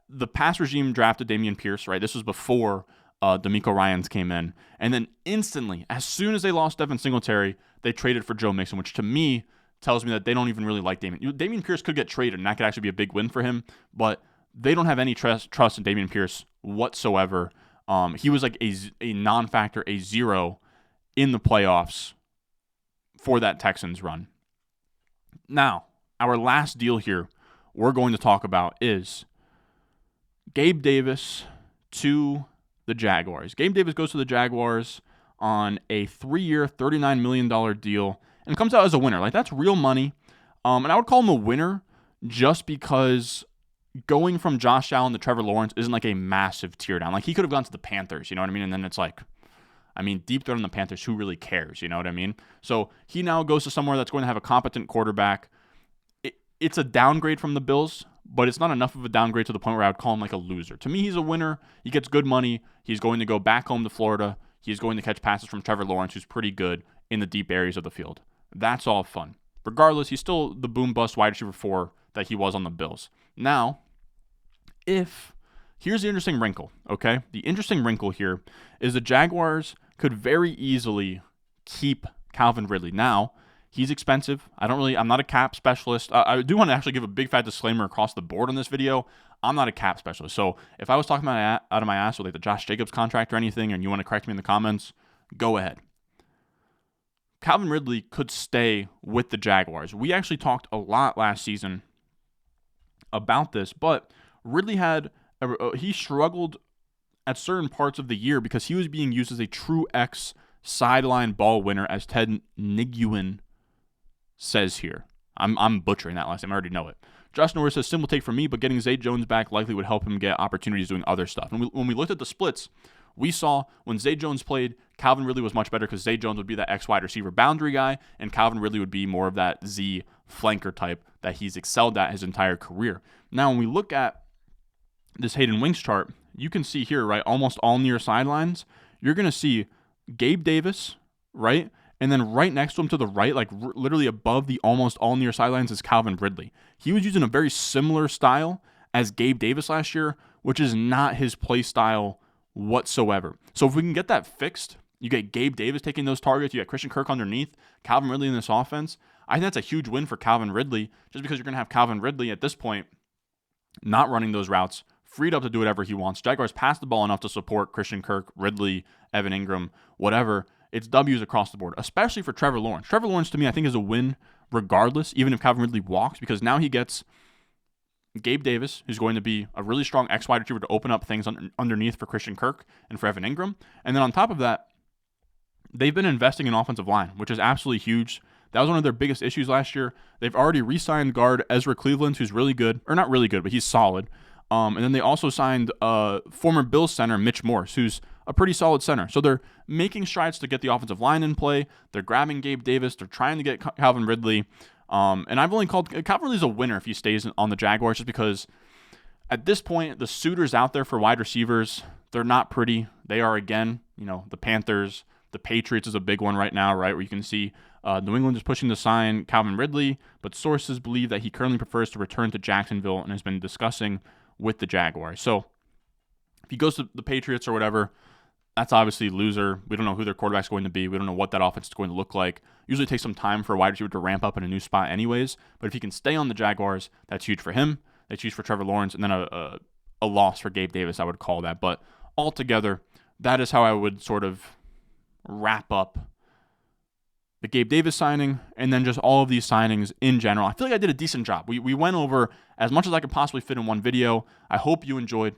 the pass regime drafted Dameon Pierce, right? This was before D'Amico Ryans came in. And then instantly, as soon as they lost Devin Singletary, they traded for Joe Mixon, which to me tells me that they don't even really like Dameon. Dameon Pierce could get traded, and that could actually be a big win for him, but they don't have any trust in Dameon Pierce whatsoever. He was like a non-factor, a zero in the playoffs for that Texans run. Now, our last deal here we're going to talk about is Gabe Davis to the Jaguars. Gabe Davis goes to the Jaguars on a 3-year, $39 million deal and comes out as a winner. Like, that's real money. And I would call him a winner just because going from Josh Allen to Trevor Lawrence isn't like a massive tear down. Like, he could have gone to the Panthers, you know what I mean? And then it's like, deep throat in the Panthers, who really cares, you know what I mean? So he now goes to somewhere that's going to have a competent quarterback. It's a downgrade from the Bills, but it's not enough of a downgrade to the point where I would call him like a loser. To me, he's a winner. He gets good money. He's going to go back home to Florida. He's going to catch passes from Trevor Lawrence, who's pretty good in the deep areas of the field. That's all fun. Regardless, he's still the boom-bust wide receiver 4 that he was on the Bills. Now, here's the interesting wrinkle, okay? The interesting wrinkle here is the Jaguars could very easily keep Calvin Ridley. Now, he's expensive. I'm not a cap specialist. I do want to actually give a big fat disclaimer across the board on this video. I'm not a cap specialist. So if I was talking out of my ass with like the Josh Jacobs contract or anything, and you want to correct me in the comments, go ahead. Calvin Ridley could stay with the Jaguars. We actually talked a lot last season about this, but Ridley he struggled at certain parts of the year because he was being used as a true X sideline ball winner, as Ted Nguyen says here. I'm butchering that last name. I already know it. Justin Norris says, simple take for me, but getting Zay Jones back likely would help him get opportunities doing other stuff. And when we looked at the splits, we saw when Zay Jones played, Calvin Ridley was much better because Zay Jones would be that X wide receiver boundary guy, and Calvin Ridley would be more of that Z flanker type that he's excelled at his entire career. Now, when we look at this Hayden Winks chart, you can see here, right, almost all near sidelines. you're going to see Gabe Davis, right? And then right next to him to the right, like literally above the almost all near sidelines, is Calvin Ridley. He was using a very similar style as Gabe Davis last year, which is not his play style whatsoever. So if we can get that fixed, you get Gabe Davis taking those targets, you got Christian Kirk underneath, Calvin Ridley in this offense. I think that's a huge win for Calvin Ridley, just because you're going to have Calvin Ridley at this point not running those routes, freed up to do whatever he wants. Jaguars pass the ball enough to support Christian Kirk, Ridley, Evan Ingram, whatever. It's W's across the board, especially for Trevor Lawrence. Trevor Lawrence, to me, I think is a win regardless, even if Calvin Ridley walks, because now he gets Gabe Davis, who's going to be a really strong X wide receiver to open up things underneath for Christian Kirk and for Evan Ingram. And then on top of that, they've been investing in offensive line, which is absolutely huge. That was one of their biggest issues last year. They've already re-signed guard Ezra Cleveland, who's really good, or not really good, but he's solid. And then they also signed former Bills center Mitch Morse, who's a pretty solid center. So they're making strides to get the offensive line in play. They're grabbing Gabe Davis. They're trying to get Calvin Ridley. And I've only called Calvin Ridley's a winner if he stays on the Jaguars, just because at this point, the suitors out there for wide receivers, they're not pretty. They are, again, the Panthers. The Patriots is a big one right now, right, where you can see New England is pushing to sign Calvin Ridley, but sources believe that he currently prefers to return to Jacksonville and has been discussing with the Jaguars. So if he goes to the Patriots or whatever, that's obviously loser. We don't know who their quarterback's going to be. We don't know what that offense is going to look like. Usually it takes some time for a wide receiver to ramp up in a new spot anyways, but if he can stay on the Jaguars, that's huge for him. That's huge for Trevor Lawrence, and then a loss for Gabe Davis, I would call that. But altogether, that is how I would sort of wrap up the Gabe Davis signing, and then just all of these signings in general. I feel like I did a decent job. We went over as much as I could possibly fit in one video. I hope you enjoyed.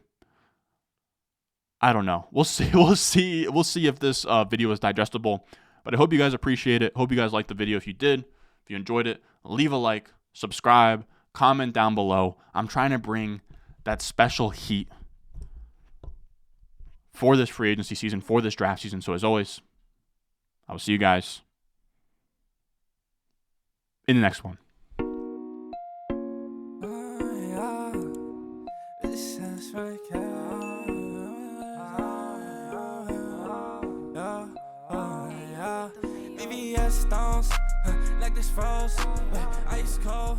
I don't know. We'll see. We'll see if this video is digestible. But I hope you guys appreciate it. Hope you guys liked the video. If you did, if you enjoyed it, leave a like, subscribe, comment down below. I'm trying to bring that special heat for this free agency season, for this draft season. So as always, I will see you guys in the next one. Stones, like this froze, ice cold,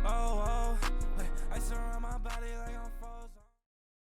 oh.